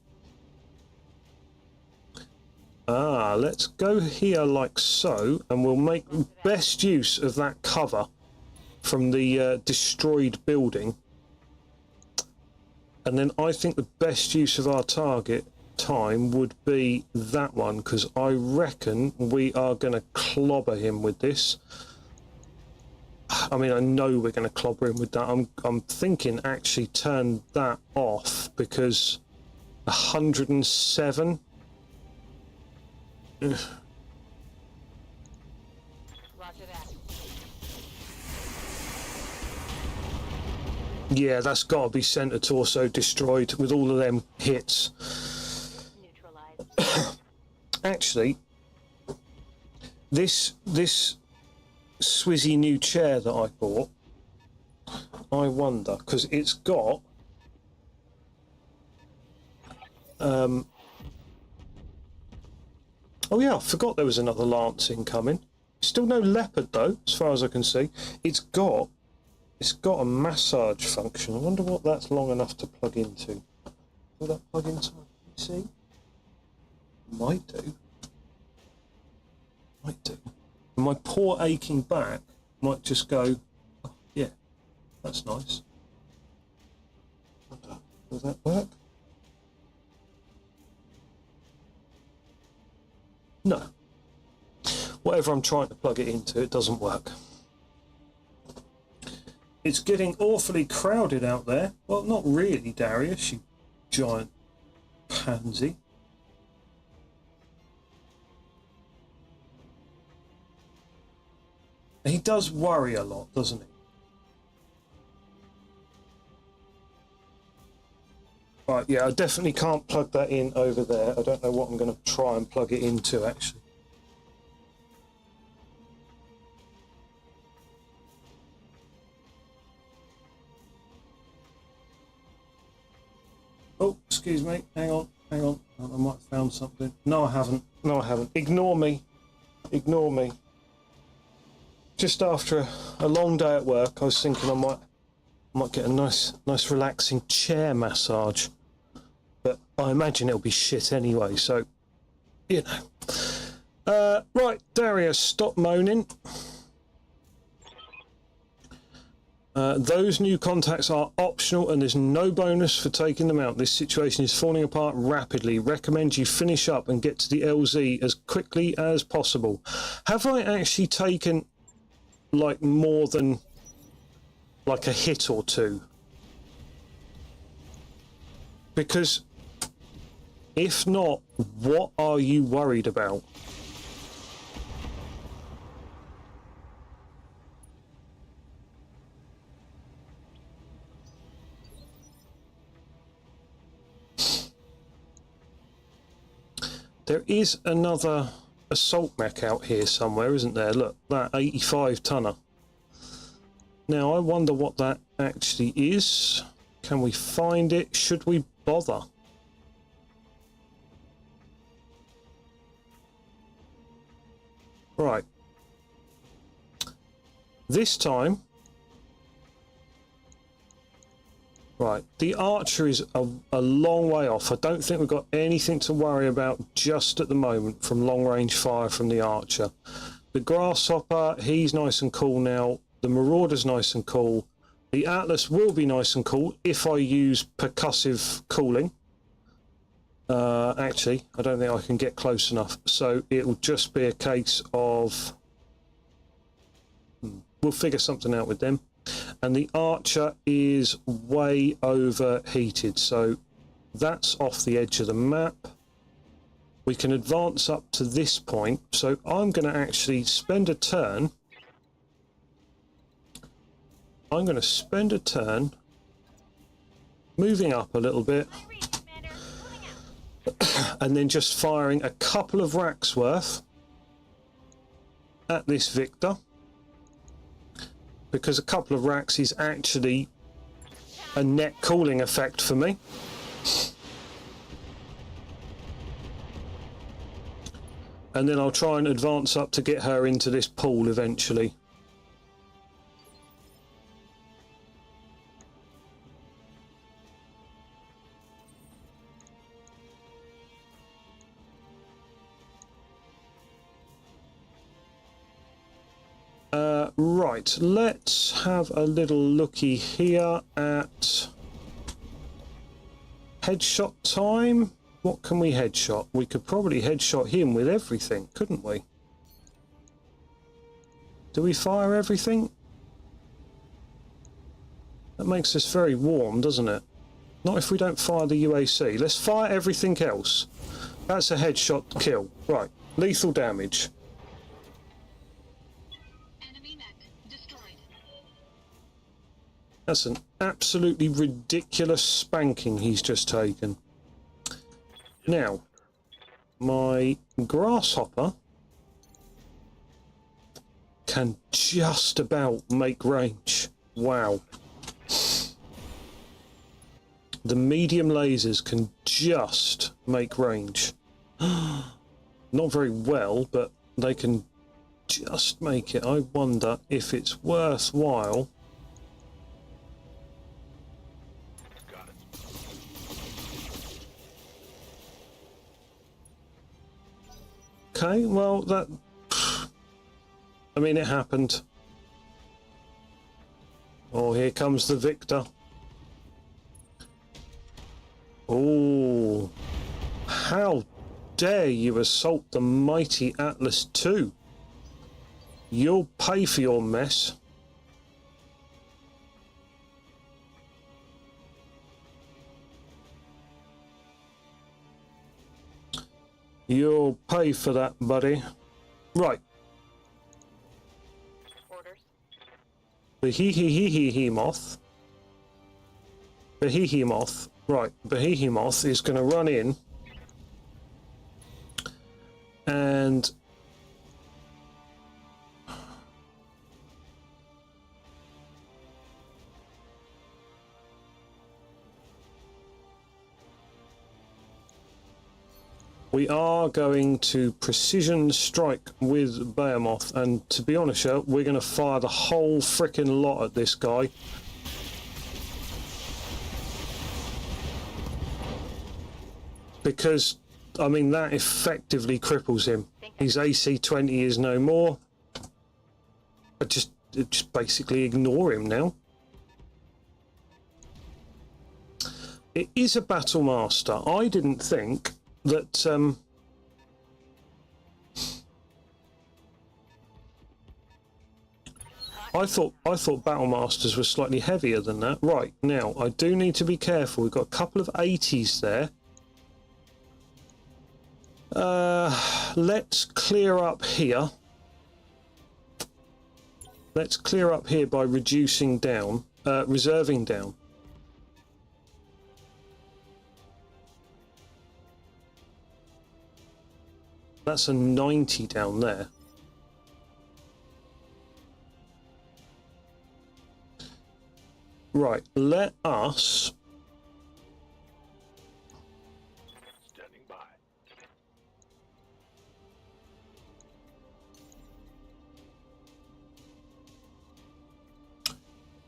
here like so, and we'll make best use of that cover from the destroyed building. And then I think the best use of our target time would be that one, because I reckon we are going to clobber him with this. I mean, I know we're going to clobber him with that. I'm thinking actually turn that off, because 107. Ugh. Roger that. Yeah, that's got to be center torso destroyed with all of them hits. Neutralized. Actually, this swizzy new chair that I bought, I wonder, because it's got oh yeah, I forgot there was another Lance incoming. Still no Leopard though, as far as I can see. It's got a massage function. I wonder what that's long enough to plug into. Will that plug into my PC? Might do. And my poor aching back might just go, oh, yeah, that's nice. Will that work? No. Whatever I'm trying to plug it into, it doesn't work. It's getting awfully crowded out there. Well, not really, Darius, you giant pansy. He does worry a lot, doesn't he? Right, yeah, I definitely can't plug that in over there. I don't know what I'm going to try and plug it into, actually. Oh, excuse me. Hang on. I might have found something. No, I haven't. Ignore me. Just after a long day at work, I was thinking I might get a nice relaxing chair massage. But I imagine it'll be shit anyway, so, you know. Right, Darius, stop moaning. Those new contacts are optional and there's no bonus for taking them out. This situation is falling apart rapidly. Recommend you finish up and get to the LZ as quickly as possible. Have I actually taken, like, more than, like, a hit or two? Because if not, what are you worried about? There is another assault mech out here somewhere, isn't there? Look, that 85 tonner. Now, I wonder what that actually is. Can we find it? Should we bother? Right. This time... Right, the Archer is a long way off. I don't think we've got anything to worry about just at the moment from long-range fire from the Archer. The Grasshopper, he's nice and cool now. The Marauder's nice and cool. The Atlas will be nice and cool if I use percussive cooling. Actually, I don't think I can get close enough. So it'll just be a case of... We'll figure something out with them. And the Archer is way overheated, so that's off the edge of the map. We can advance up to this point, so I'm going to actually spend a turn. I'm going to spend a turn moving up a little bit and then just firing a couple of racks worth at this Victor. Because a couple of racks is actually a net cooling effect for me. And then I'll try and advance up to get her into this pool eventually. Right, let's have a little looky here at headshot time. What can we headshot? We could probably headshot him with everything, couldn't we? Do we fire everything? That makes us very warm, doesn't it? Not if we don't fire the UAC. Let's fire everything else. That's a headshot kill. Right, lethal damage. That's an absolutely ridiculous spanking he's just taken. Now, my Grasshopper can just about make range. Wow. The medium lasers can just make range. Not very well, but they can just make it. I wonder if it's worthwhile. Okay, well, that... I mean, it happened. Oh, here comes the Victor. Oh, how dare you assault the mighty Atlas II? You'll pay for your mess. You'll pay for that, buddy. Right. Orders. The Behemoth Right, Behemoth is going to run in and we are going to precision strike with Behemoth, and to be honest, we're going to fire the whole frickin' lot at this guy. Because, I mean, that effectively cripples him. His AC 20 is no more. I just basically ignore him now. It is a Battle Master. I didn't think that I thought Battle Masters were slightly heavier than that. Right, now I do need to be careful. We've got a couple of 80s there. Let's clear up here. Let's clear up here by reducing down, reserving down. That's a 90 down there. Right, let us Standing by.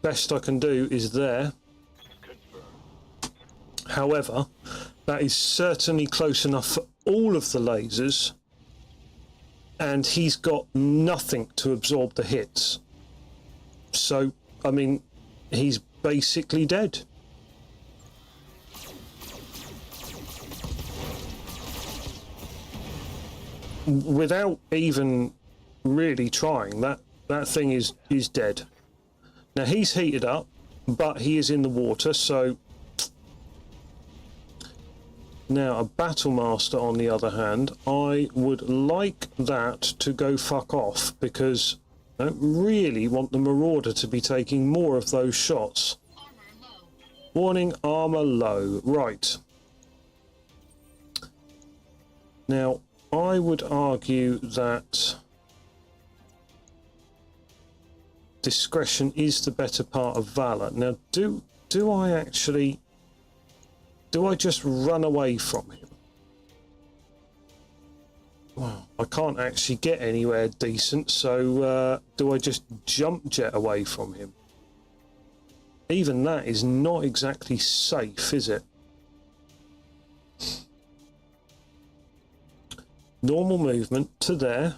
best I can do is there. Confirm. However, that is certainly close enough for all of the lasers, and he's got nothing to absorb the hits. So, I mean, he's basically dead. Without even really trying, that thing is dead. Now he's heated up, but he is in the water, so now a Battle Master on the other hand, I would like that to go fuck off, because I don't really want the Marauder to be taking more of those shots. Armor low. Warning, armor low. Right. Now, I would argue that discretion is the better part of valor. Now, do I actually... do I just run away from him? Well, I can't actually get anywhere decent, so do I just jump jet away from him? Even that is not exactly safe, is it? Normal movement to there,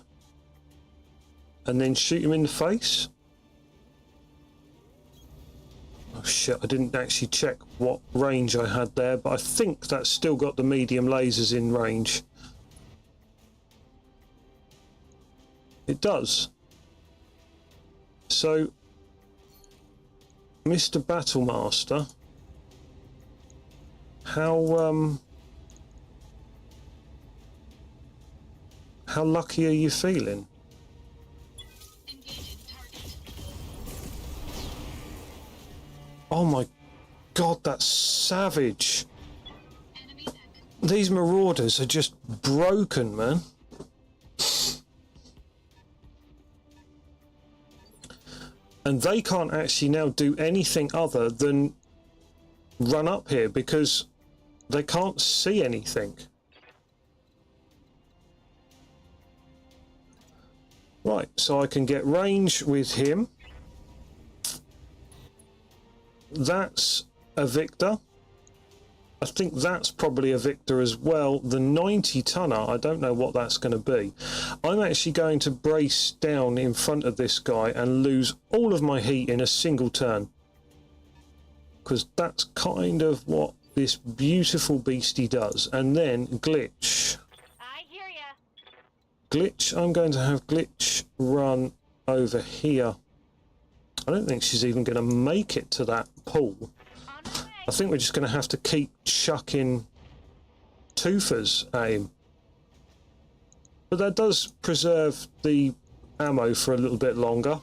and then shoot him in the face. Oh shit, I didn't actually check what range I had there, but I think that's still got the medium lasers in range. It does. So, Mr. Battlemaster, how lucky are you feeling? Engaging target. Oh my god, that's savage. Enemy mech. These Marauders are just broken, man. And they can't actually now do anything other than run up here because they can't see anything. Right, so I can get range with him. That's a Victor. I think that's probably a Victor as well. The 90 tonner, I don't know what that's going to be. I'm actually going to brace down in front of this guy and lose all of my heat in a single turn. Because that's kind of what this beautiful beastie does. And then Glitch. I hear ya. Glitch, I'm going to have Glitch run over here. I don't think she's even going to make it to that pool. On my way. I think we're just going to have to keep chucking twofers at him. But that does preserve the ammo for a little bit longer.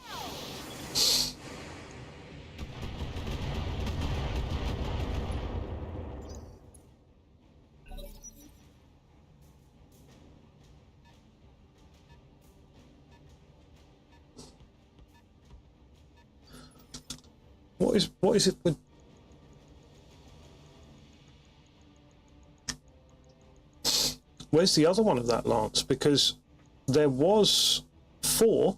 What is it with... Where's the other one of that lance? Because there was 4.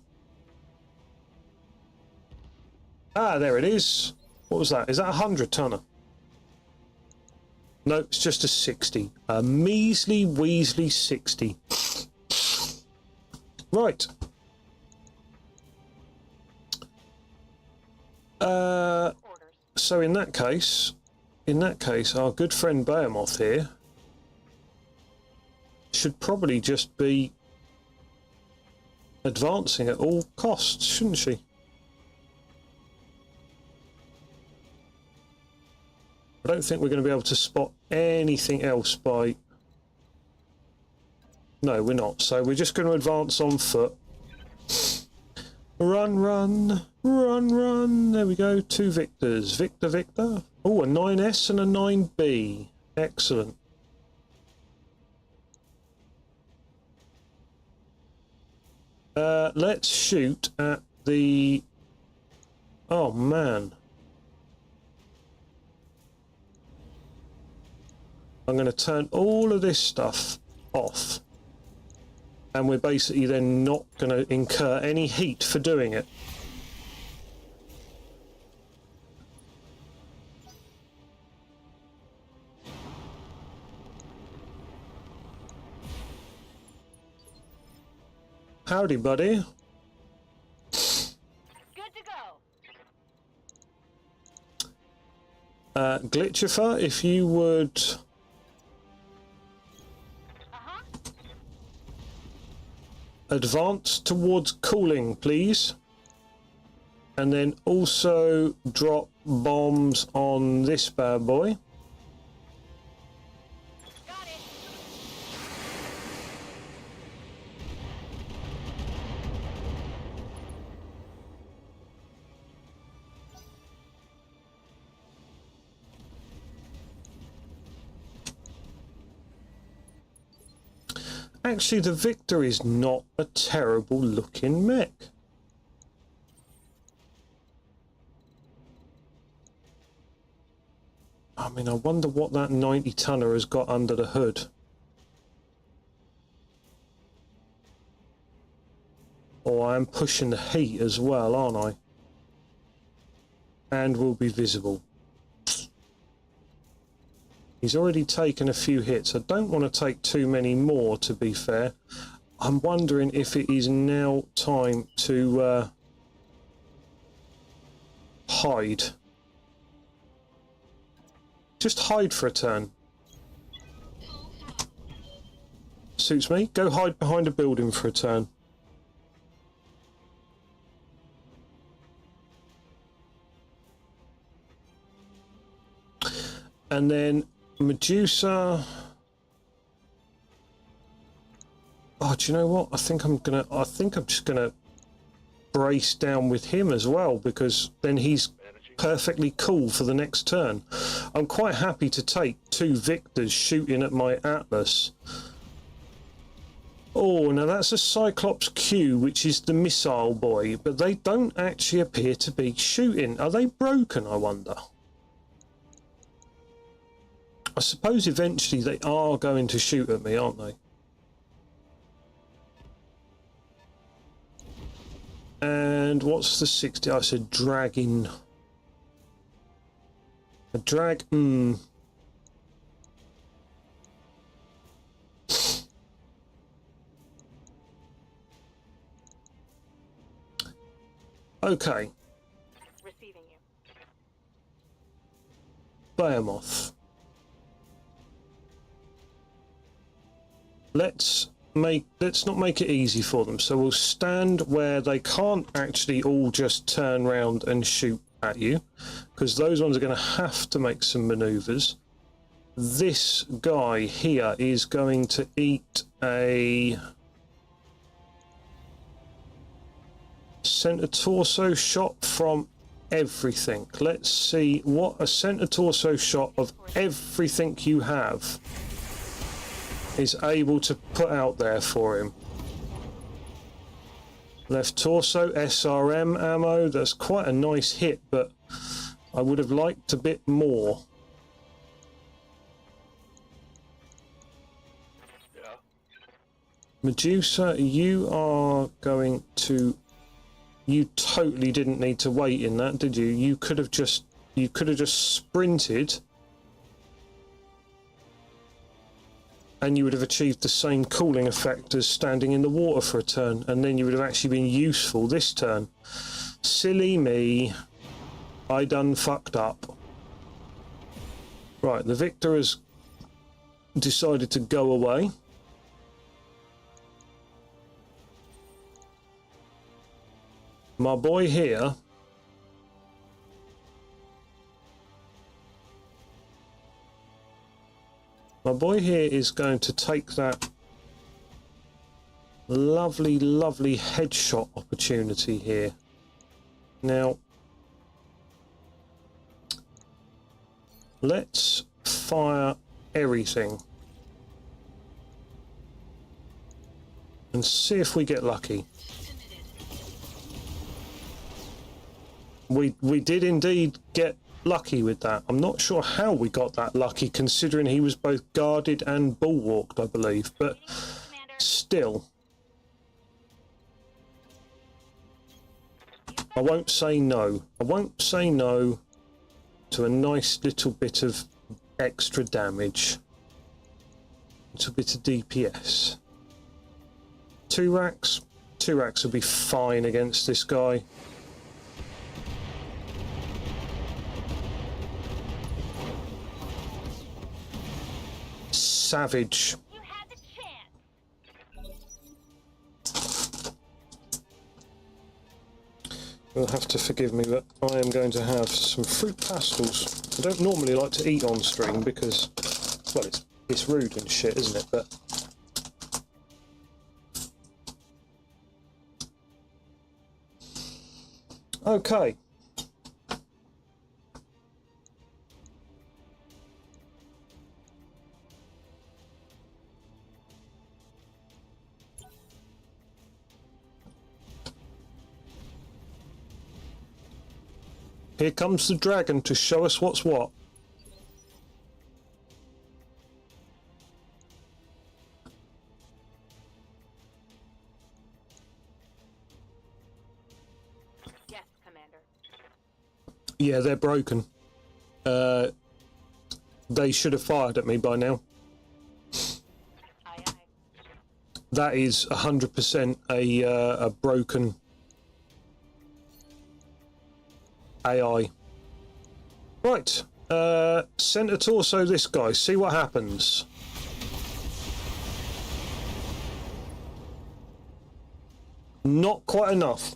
Ah, there it is. What was that? Is that a 100-tonner? No, it's just a 60. A measly Weasley 60. Right. So in that case, our good friend Behemoth here should probably just be advancing at all costs, shouldn't she? I don't think we're going to be able to spot anything else by... No, we're not. So we're just going to advance on foot. Run, run, run, run. There we go. 2 victors. Victor, Victor. Oh, a 9S and a 9B. Excellent. Let's shoot at the... Oh, man. I'm going to turn all of this stuff off. And we're basically then not going to incur any heat for doing it. Howdy, buddy. Good to go. Glitchifer, if you would... advance towards cooling, please. And then also drop bombs on this bad boy. Got it. Actually, the Victor is not a terrible looking mech. I mean, I wonder what that 90-tonner has got under the hood. Oh, I am pushing the heat as well, aren't I? And will be visible. He's already taken a few hits. I don't want to take too many more, to be fair. I'm wondering if it is now time to hide. Just hide for a turn. Suits me. Go hide behind a building for a turn. And then Medusa. Oh, do you know what? I think I'm just gonna brace down with him as well, because then he's perfectly cool for the next turn. I'm quite happy to take 2 Victors shooting at my Atlas. Oh, now that's a Cyclops Q, which is the missile boy, but they don't actually appear to be shooting. Are they broken, I wonder? I suppose eventually they are going to shoot at me, aren't they? And what's the 60? I said dragging. A drag. Okay. Receiving you. Behemoth. Let's not make it easy for them. So we'll stand where they can't actually all just turn round and shoot at you, because those ones are going to have to make some maneuvers. This guy here is going to eat a center torso shot from everything. Let's see what a center torso shot of everything you have is able to put out there for him. Left torso, SRM ammo, that's quite a nice hit, but I would have liked a bit more. Yeah. Medusa, you are going to... You totally didn't need to wait in that, did you? You could have just sprinted and you would have achieved the same cooling effect as standing in the water for a turn, and then you would have actually been useful this turn. Silly me. I done fucked up. Right, the victor has decided to go away. My boy here is going to take that lovely, lovely headshot opportunity here. Now, let's fire everything and see if we get lucky. We did indeed get lucky with that. I'm not sure how we got that lucky, considering he was both guarded and bulwarked, I believe, but Commander. still. I won't say no. I won't say no to a nice little bit of extra damage. A little bit of DPS. 2 racks? 2 racks will be fine against this guy. Savage. You had the chance. You'll have to forgive me, but I am going to have some fruit pastels. I don't normally like to eat on stream because, well, it's rude and shit, isn't it? But okay. Here comes the dragon to show us what's what. Yes, Commander. Yeah, they're broken. They should have fired at me by now. Aye, aye. That is 100% a broken AI. Right, center torso this guy, see what happens. Not quite enough.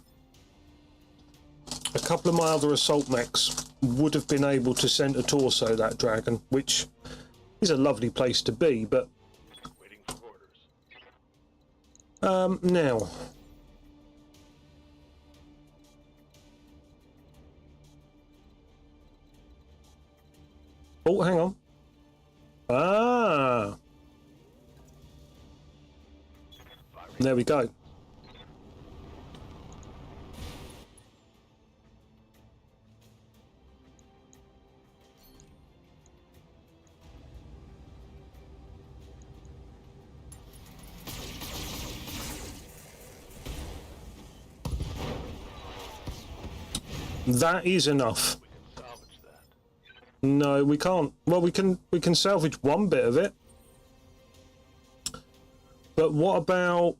A couple of my other assault mechs would have been able to center torso that dragon, which is a lovely place to be, but Waiting for orders. now oh, hang on. Ah, there we go. That is enough. We can salvage that. No, we can't. Well, we can salvage one bit of it. But what about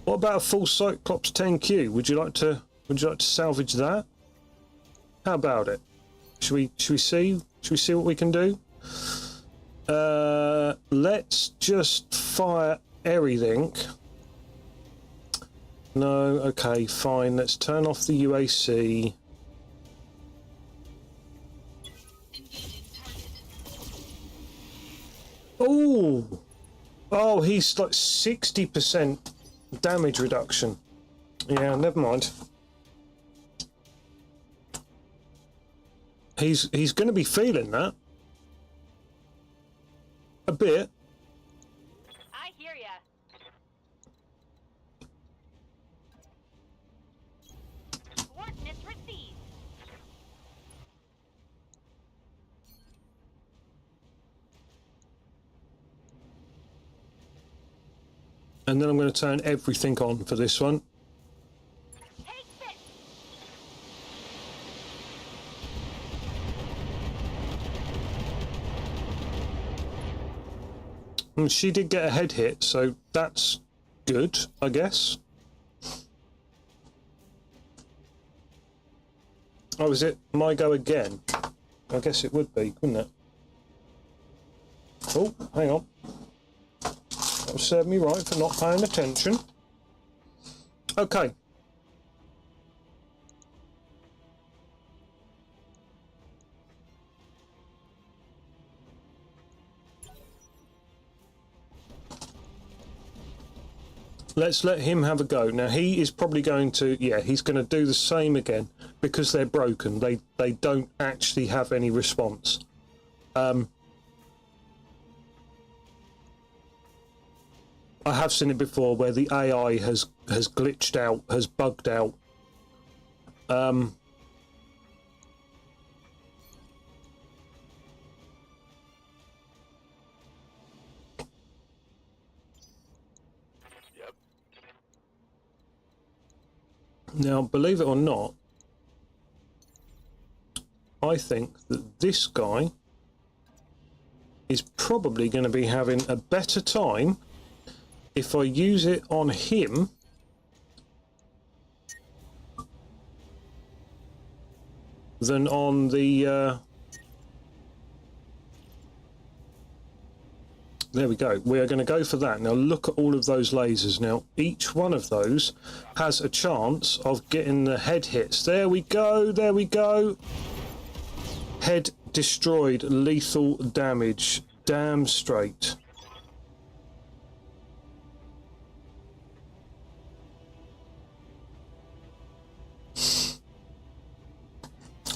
a full Cyclops 10Q? Would you like to salvage that? How about it? Should we see what we can do? Let's just fire everything. No, okay, fine. Let's turn off the UAC. Oh, he's like 60% damage reduction. Yeah, never mind. He's going to be feeling that a bit. I hear ya. And then I'm going to turn everything on for this one. Take this. And she did get a head hit, so that's good, I guess. Oh, is it my go again? I guess it would be, wouldn't it? Oh, hang on. That would serve me right for not paying attention. Okay. Let's let him have a go. Now, he is probably going to... Yeah, he's going to do the same again because they're broken. They don't actually have any response. I have seen it before where the AI has glitched out, has bugged out. Yep. Now, believe it or not, I think that this guy is probably going to be having a better time if I use it on him than on the... There we go. We are going to go for that. Now look at all of those lasers. Now each one of those has a chance of getting the head hits. There we go. There we go. Head destroyed. Lethal damage. Damn straight.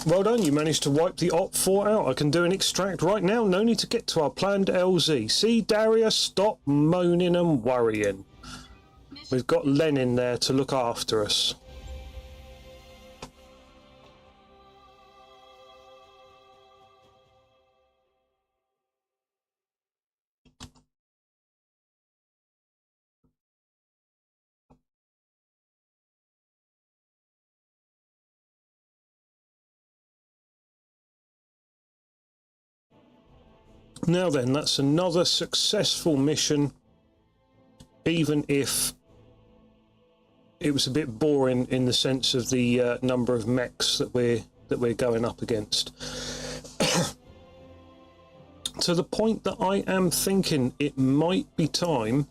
Well done, you managed to wipe the OP4 out. I can do an extract right now. No need to get to our planned LZ. See, Darius, stop moaning and worrying. We've got Lenin there to look after us. Now then, that's another successful mission, even if it was a bit boring in the sense of the number of mechs that we're going up against. To the point that I am thinking it might be time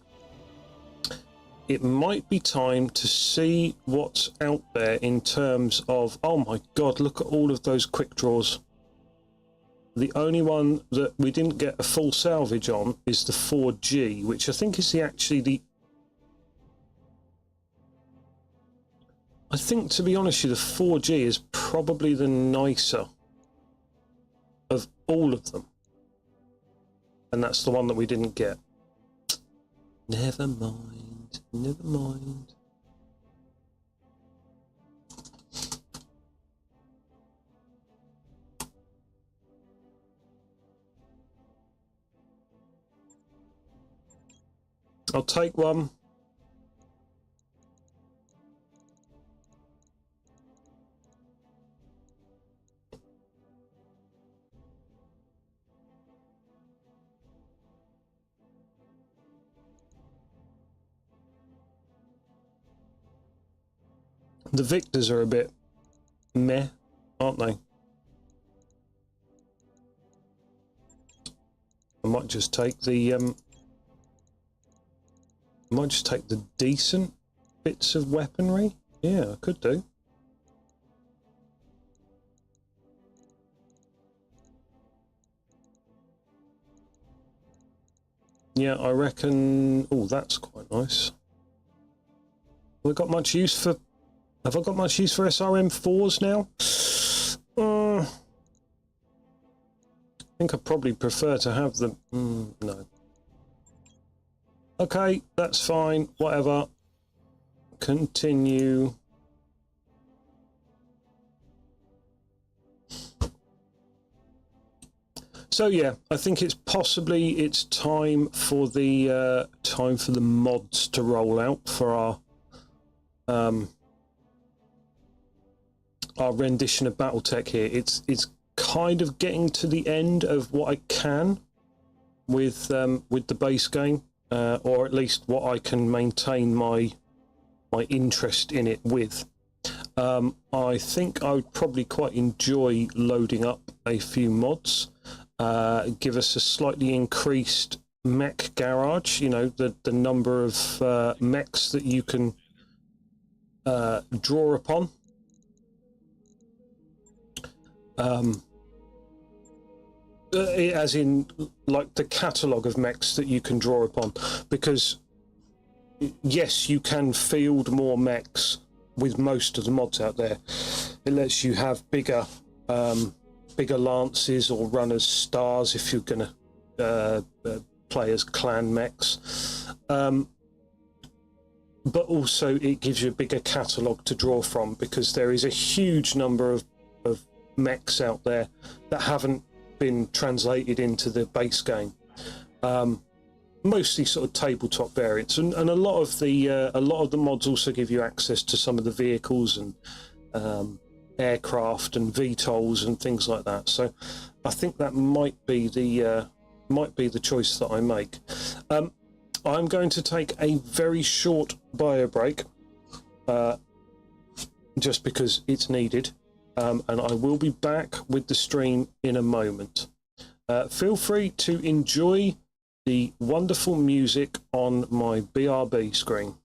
to see what's out there in terms of, oh my god, look at all of those quick draws. The only one that we didn't get a full salvage on is the 4G, which I think is I think, to be honest with you, the 4G is probably the nicer of all of them. And that's the one that we didn't get. Never mind, never mind. I'll take one. The Victors are a bit meh, aren't they? I might just take the decent bits of weaponry. Yeah, I could do. Yeah, I reckon. Oh, that's quite nice. Have I got much use for SRM4s now? I think I probably prefer to have them. No. Okay, that's fine. Whatever. Continue. So yeah, I think it's time for the mods to roll out for our rendition of BattleTech here. It's kind of getting to the end of what I can with the base game, or at least what I can maintain my interest in it with. I think I would probably quite enjoy loading up a few mods, give us a slightly increased mech garage, you know, the number of mechs that you can draw upon. As in, like, the catalogue of mechs that you can draw upon, because yes, you can field more mechs with most of the mods out there. It lets you have bigger lances or runners stars if you're gonna play as clan mechs, but also it gives you a bigger catalogue to draw from, because there is a huge number of mechs out there that haven't been translated into the base game, mostly sort of tabletop variants, and a lot of the mods also give you access to some of the vehicles and aircraft and VTOLs and things like that. So I think that might be the choice that I make. I'm going to take a very short bio break, just because it's needed. And I will be back with the stream in a moment. Feel free to enjoy the wonderful music on my BRB screen.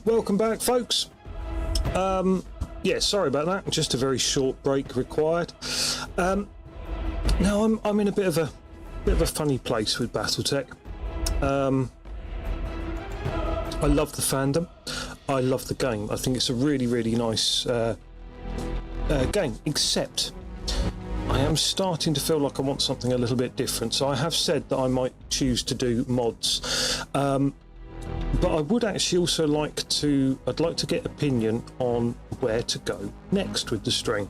Welcome back, folks. Yeah, sorry about that. Just a very short break required. Now I'm in a bit of a funny place with BattleTech. I love the fandom. I love the game. I think it's a really, really nice game. Except I am starting to feel like I want something a little bit different. So I have said that I might choose to do mods. But I would actually also I'd like to get opinion on where to go next with the stream.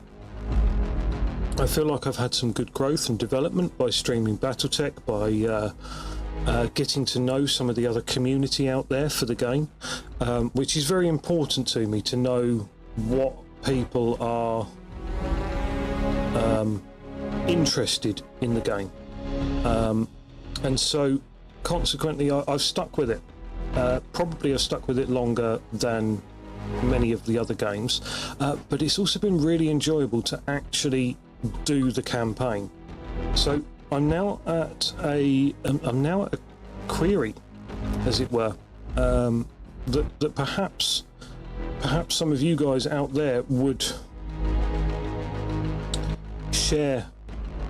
I feel like I've had some good growth and development by streaming BattleTech, by getting to know some of the other community out there for the game, which is very important to me, to know what people are interested in the game. And so consequently I've stuck with it. Probably I've stuck with it longer than many of the other games, but it's also been really enjoyable to actually do the campaign. So I'm now at a query, as it were, that perhaps some of you guys out there would share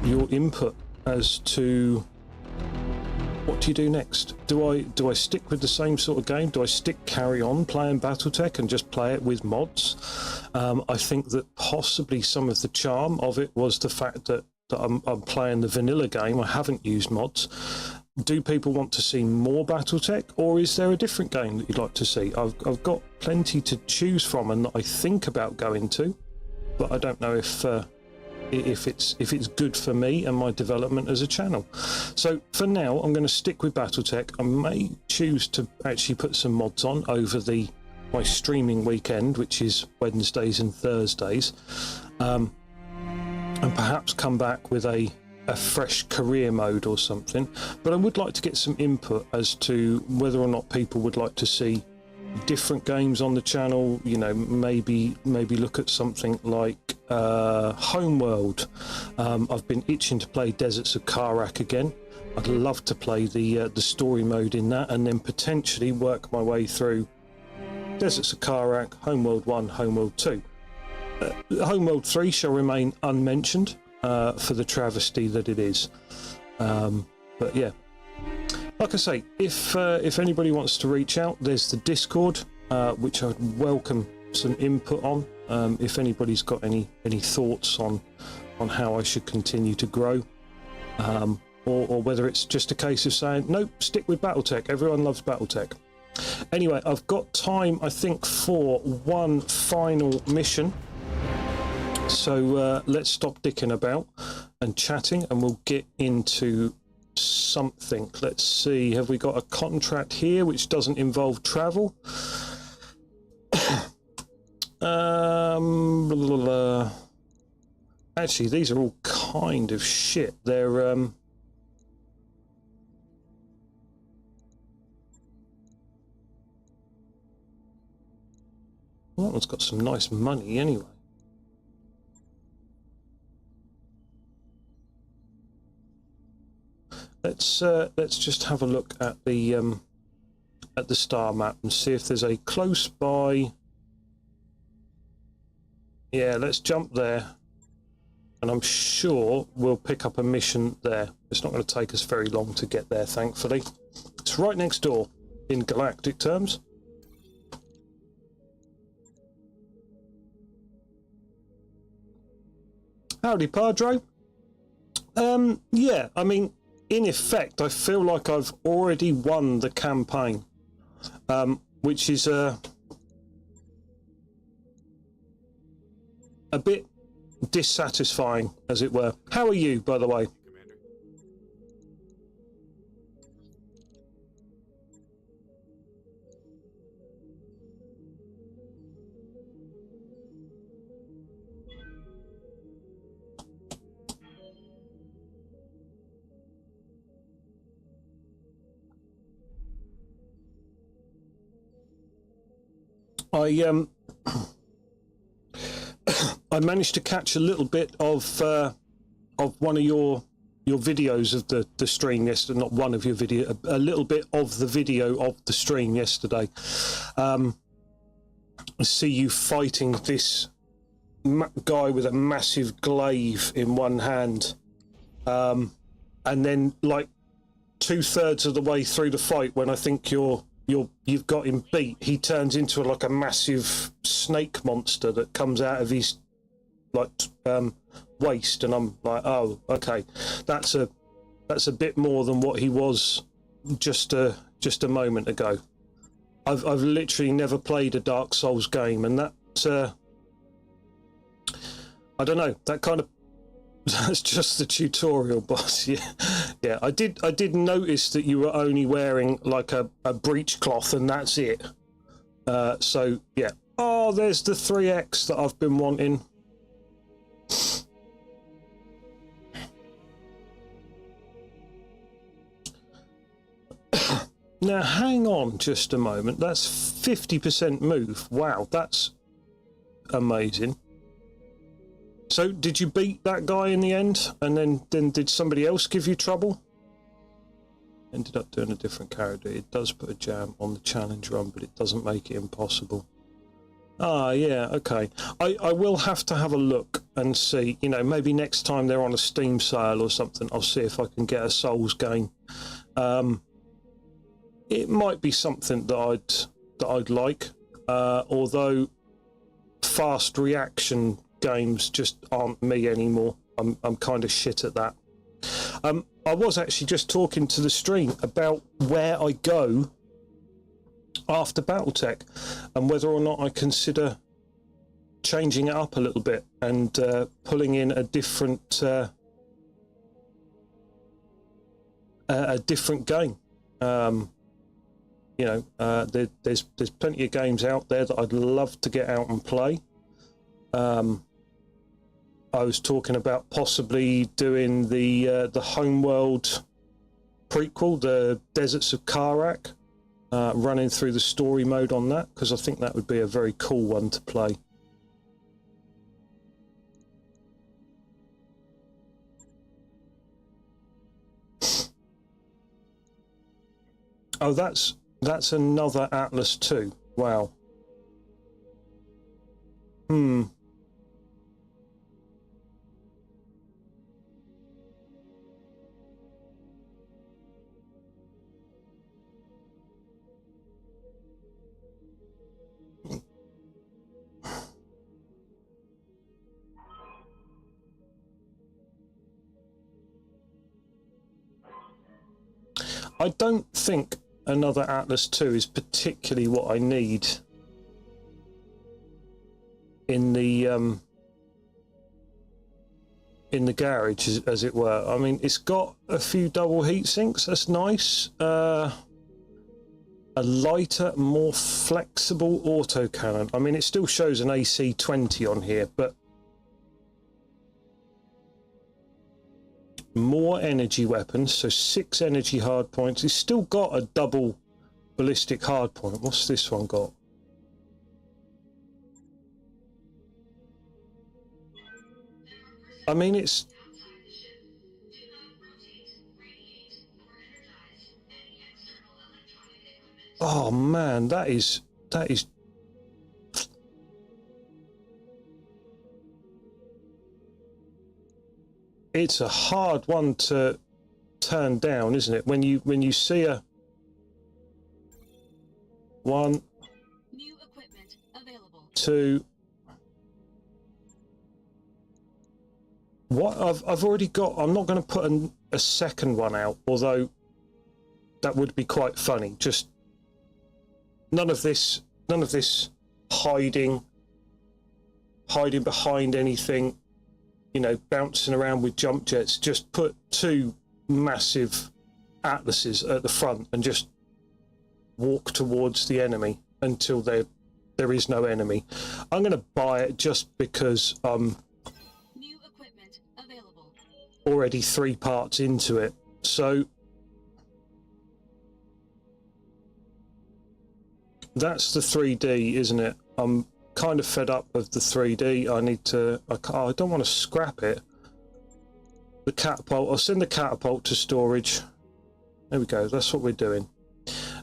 your input as to what do you do next. Do I stick with the same sort of game? Do I carry on playing BattleTech and just play it with mods? I think that possibly some of the charm of it was the fact that I'm playing the vanilla game. I haven't used mods. Do people want to see more BattleTech, or is there a different game that you'd like to see? I've got plenty to choose from, and that I think about going to, but I don't know if it's good for me and my development as a channel. So for now, I'm going to stick with BattleTech. I may choose to actually put some mods on over my streaming weekend, which is Wednesdays and Thursdays, and perhaps come back with a fresh career mode or something. But I would like to get some input as to whether or not people would like to see different games on the channel. You know, maybe look at something like Homeworld. I've been itching to play Deserts of Karak again. I'd love to play the story mode in that, and then potentially work my way through Deserts of Karak, Homeworld 1, Homeworld 2. Homeworld 3 shall remain unmentioned for the travesty that it is. But yeah, like I say, if anybody wants to reach out, there's the Discord, which I'd welcome some input on. If anybody's got any thoughts on how I should continue to grow, or whether it's just a case of saying nope, stick with BattleTech. Everyone loves BattleTech. Anyway, I've got time, I think, for one final mission. So let's stop dicking about and chatting, and we'll get into something. Let's see, have we got a contract here which doesn't involve travel? Actually, these are all kind of shit. They're well, that one's got some nice money anyway. Let's just have a look at the star map and see if there's a close by. Yeah, let's jump there, and I'm sure we'll pick up a mission there. It's not going to take us very long to get there, thankfully. It's right next door in galactic terms. Howdy, Padre. Yeah, I mean, in effect, I feel like I've already won the campaign, which is a bit dissatisfying, as it were. How are you, by the way? Commander. I managed to catch a little bit of one of your videos of the stream yesterday. Not one of your video, a little bit of the video of the stream yesterday. I see you fighting this guy with a massive glaive in one hand, and then like 2/3 of the way through the fight, when I think you've got him beat, he turns into like a massive snake monster that comes out of his waist, and I'm like, oh, okay, that's a bit more than what he was just a moment ago. I've literally never played a Dark Souls game, and that I don't know, that kind of that's just the tutorial boss. Yeah. I did notice that you were only wearing like a breechcloth, and that's it. So yeah. Oh, there's the 3X that I've been wanting. Now hang on just a moment. That's 50% move. Wow, that's amazing. So did you beat that guy in the end? And then did somebody else give you trouble? Ended up doing a different character. It does put a jam on the challenge run, but it doesn't make it impossible. Ah, yeah, okay. I will have to have a look and see, you know, maybe next time they're on a Steam sale or something, I'll see if I can get a Souls game. It might be something that I'd like, although fast reaction games just aren't me anymore. I'm kind of shit at that. I was actually just talking to the stream about where I go after BattleTech and whether or not I consider changing it up a little bit and pulling in a different game. You know, there's plenty of games out there that I'd love to get out and play. I was talking about possibly doing the Homeworld prequel, the Deserts of Karak, running through the story mode on that, because I think that would be a very cool one to play. Oh, that's another Atlas 2. Wow. I don't think another Atlas 2 is particularly what I need in the garage, as it were. I mean, it's got a few double heat sinks. That's nice. A lighter, more flexible autocannon. I mean, it still shows an AC-20 on here, but more energy weapons, so 6 energy hard points. It's still got a double ballistic hard point. What's this one got? I mean, it's... Oh man, that is... It's a hard one to turn down, isn't it? When you see a one, New equipment available. 2. What I've already got. I'm not going to put a second one out, although that would be quite funny. Just none of this hiding behind anything. You know, bouncing around with jump jets. Just put 2 massive Atlases at the front and just walk towards the enemy until there is no enemy. I'm going to buy it just because New equipment available. already 3 parts into it. So that's the 3D, isn't it? I'm kind of fed up of the 3D. I don't want to scrap it. The catapult, I'll send the catapult to storage. There we go, that's what we're doing.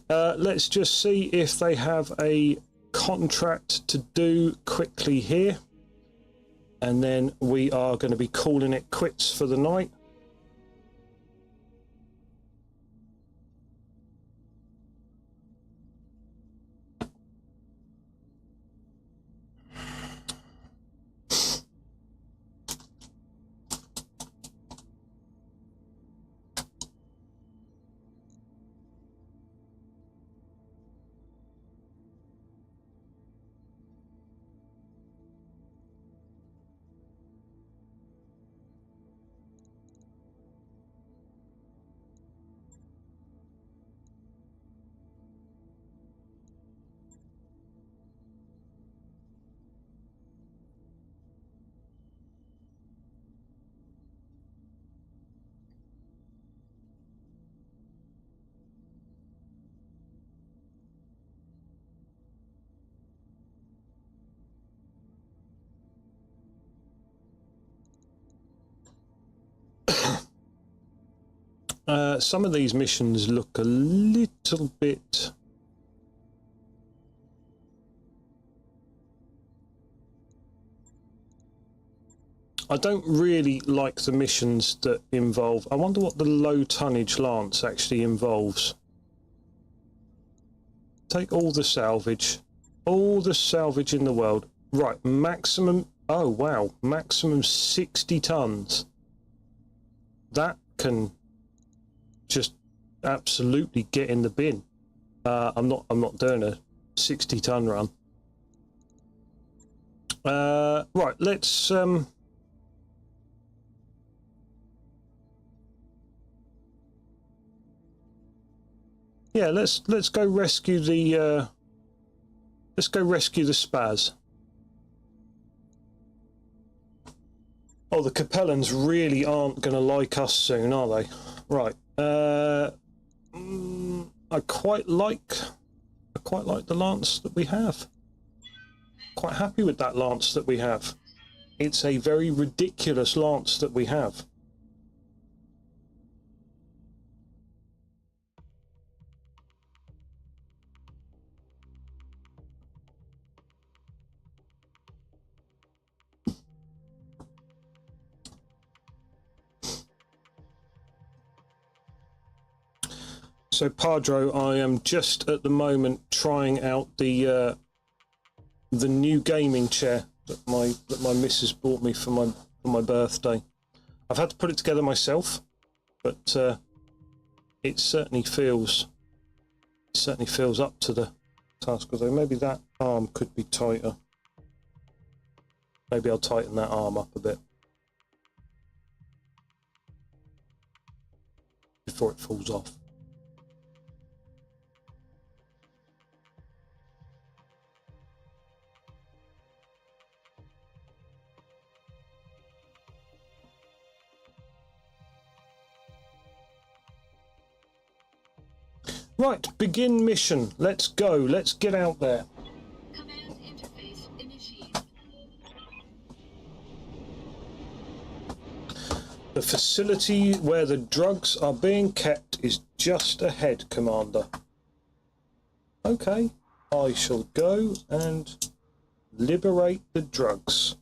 Let's just see if they have a contract to do quickly here, and then we are going to be calling it quits for the night. Some of these missions look a little bit... I don't really like the missions that involve... I wonder what the low tonnage lance actually involves. Take all the salvage. All the salvage in the world. Right, maximum... Oh, wow. Maximum 60 tons. That can just absolutely get in the bin. I'm not doing a 60-ton run. Right, let's... Yeah, let's go rescue the Spaz. Oh, the Capellans really aren't going to like us soon, are they? Right. I quite like the lance that we have. Quite happy with that lance that we have. It's a very ridiculous lance that we have. So Padro, I am just at the moment trying out the new gaming chair that my missus bought me for my birthday. I've had to put it together myself, but it certainly feels up to the task. Although maybe that arm could be tighter. Maybe I'll tighten that arm up a bit before it falls off. Right, begin mission. Let's go. Let's get out there. Command interface initiated. The facility where the drugs are being kept is just ahead, Commander. Okay, I shall go and liberate the drugs.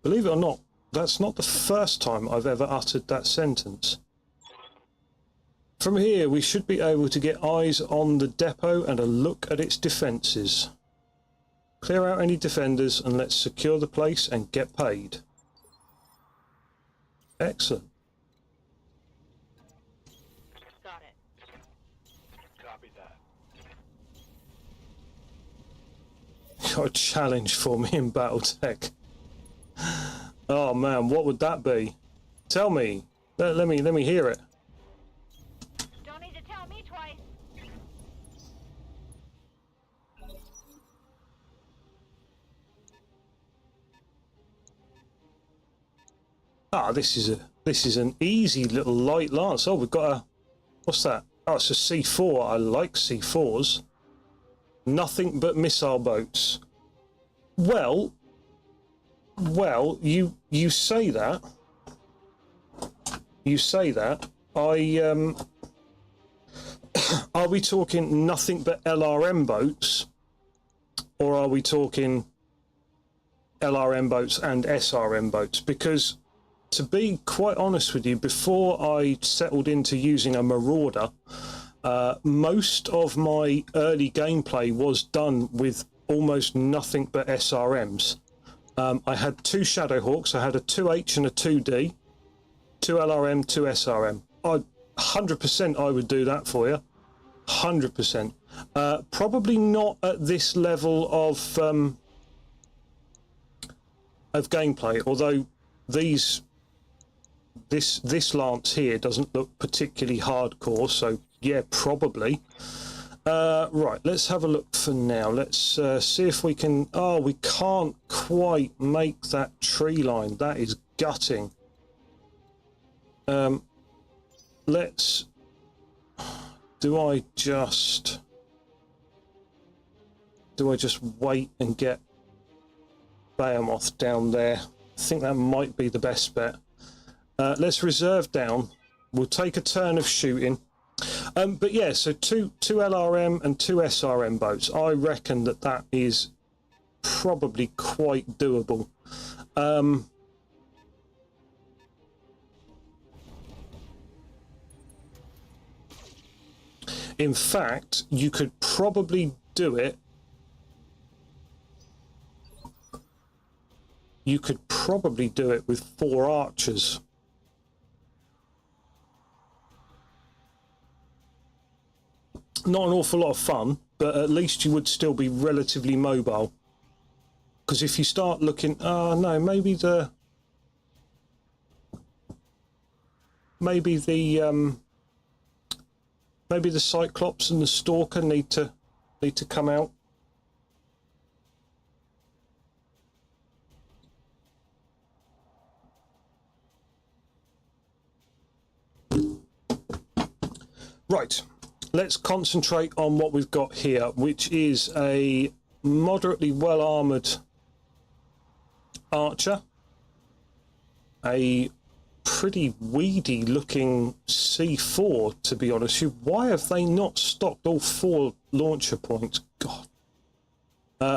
Believe it or not, that's not the first time I've ever uttered that sentence. From here, we should be able to get eyes on the depot and a look at its defences. Clear out any defenders and let's secure the place and get paid. Excellent. Got it. Copy that. Got a challenge for me in Battletech. Oh man, what would that be? Tell me. Let me hear it. Don't need to tell me twice. Ah, this is an easy little light lance. Oh, we've got a... What's that? Oh, it's a C4. I like C4s. Nothing but missile boats. Well, you say that. You say that. Are we talking nothing but LRM boats, or are we talking LRM boats and SRM boats? Because to be quite honest with you, before I settled into using a Marauder, most of my early gameplay was done with almost nothing but SRMs. I had two Shadowhawks. I had a 2H and a 2D, 2 LRM, 2 SRM. 100% I would do that for you. 100%. Probably not at this level of gameplay, although this lance here doesn't look particularly hardcore, so yeah, probably. Right, let's have a look for now. Let's see if we can... Oh, we can't quite make that tree line. That is gutting. Let's... Do I just wait and get Behemoth down there? I think that might be the best bet. Let's reserve down. We'll take a turn of shooting. But yeah, so two LRM and two SRM boats. I reckon that is probably quite doable. In fact, you could probably do it. You could probably do it with 4 archers. Not an awful lot of fun, but at least you would still be relatively mobile. Because if you start looking, no, maybe the Cyclops and the Stalker need to come out. Right, let's concentrate on what we've got here, which is a moderately well-armoured archer, a pretty weedy looking C4, to be honest. Why have they not stocked all 4 launcher points? God.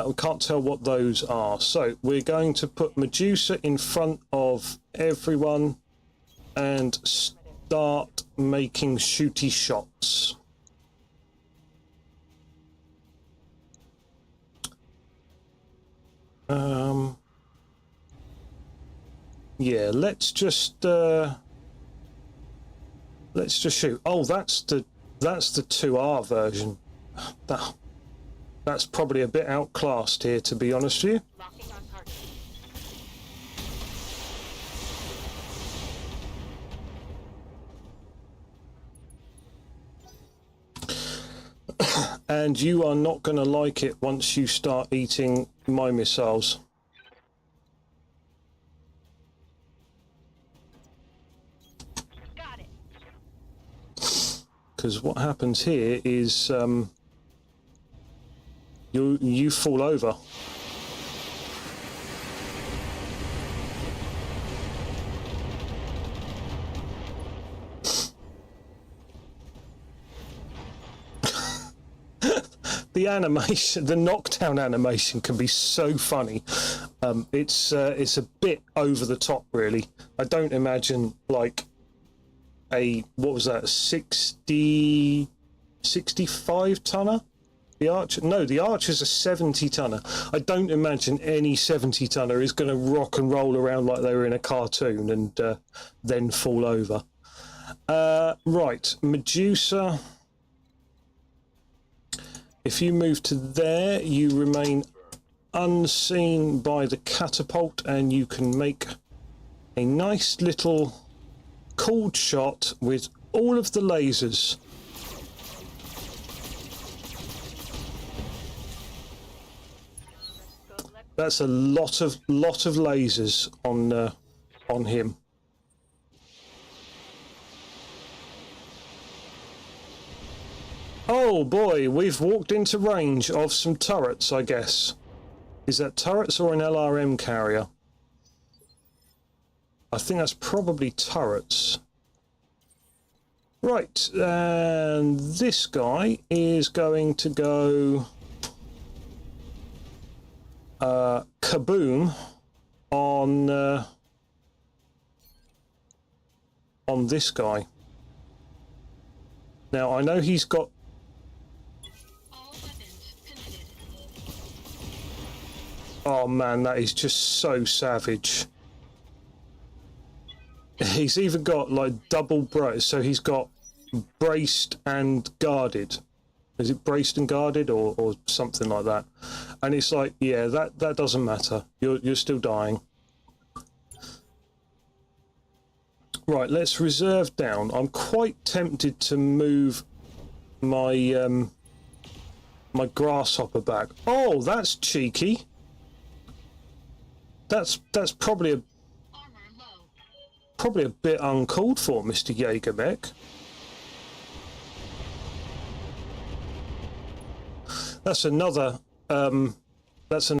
We can't tell what those are. So we're going to put Medusa in front of everyone and start making shooty shots. Yeah, let's just shoot. Oh, that's the 2R version. That's probably a bit outclassed here, to be honest with you. Locking on target. And you are not going to like it once you start eating my missiles. Got it. Because what happens here is you fall over. The animation, the knockdown animation, can be so funny. It's a bit over the top, really. I don't imagine like what was that, 65 tonner? The Archer? No, the Archer's a 70 tonner. I don't imagine any 70 tonner is going to rock and roll around like they were in a cartoon and then fall over. Right, Medusa. If you move to there, you remain unseen by the catapult, and you can make a nice little cooled shot with all of the lasers. That's a lot of lasers on him. Oh boy, we've walked into range of some turrets, I guess. Is that turrets or an LRM carrier? I think that's probably turrets. Right, and this guy is going to go kaboom on this guy. Now I know he's got. All weapons committed. Oh man, that is just so savage. He's even got like double brace, so he's got braced and guarded. Is it braced and guarded or something like that? And it's like, yeah, that doesn't matter. You're still dying. Right, let's reserve down. I'm quite tempted to move my my grasshopper back. Oh, that's cheeky. That's probably a Armor low. probably a bit uncalled for, Mr. Jaegermech. That's another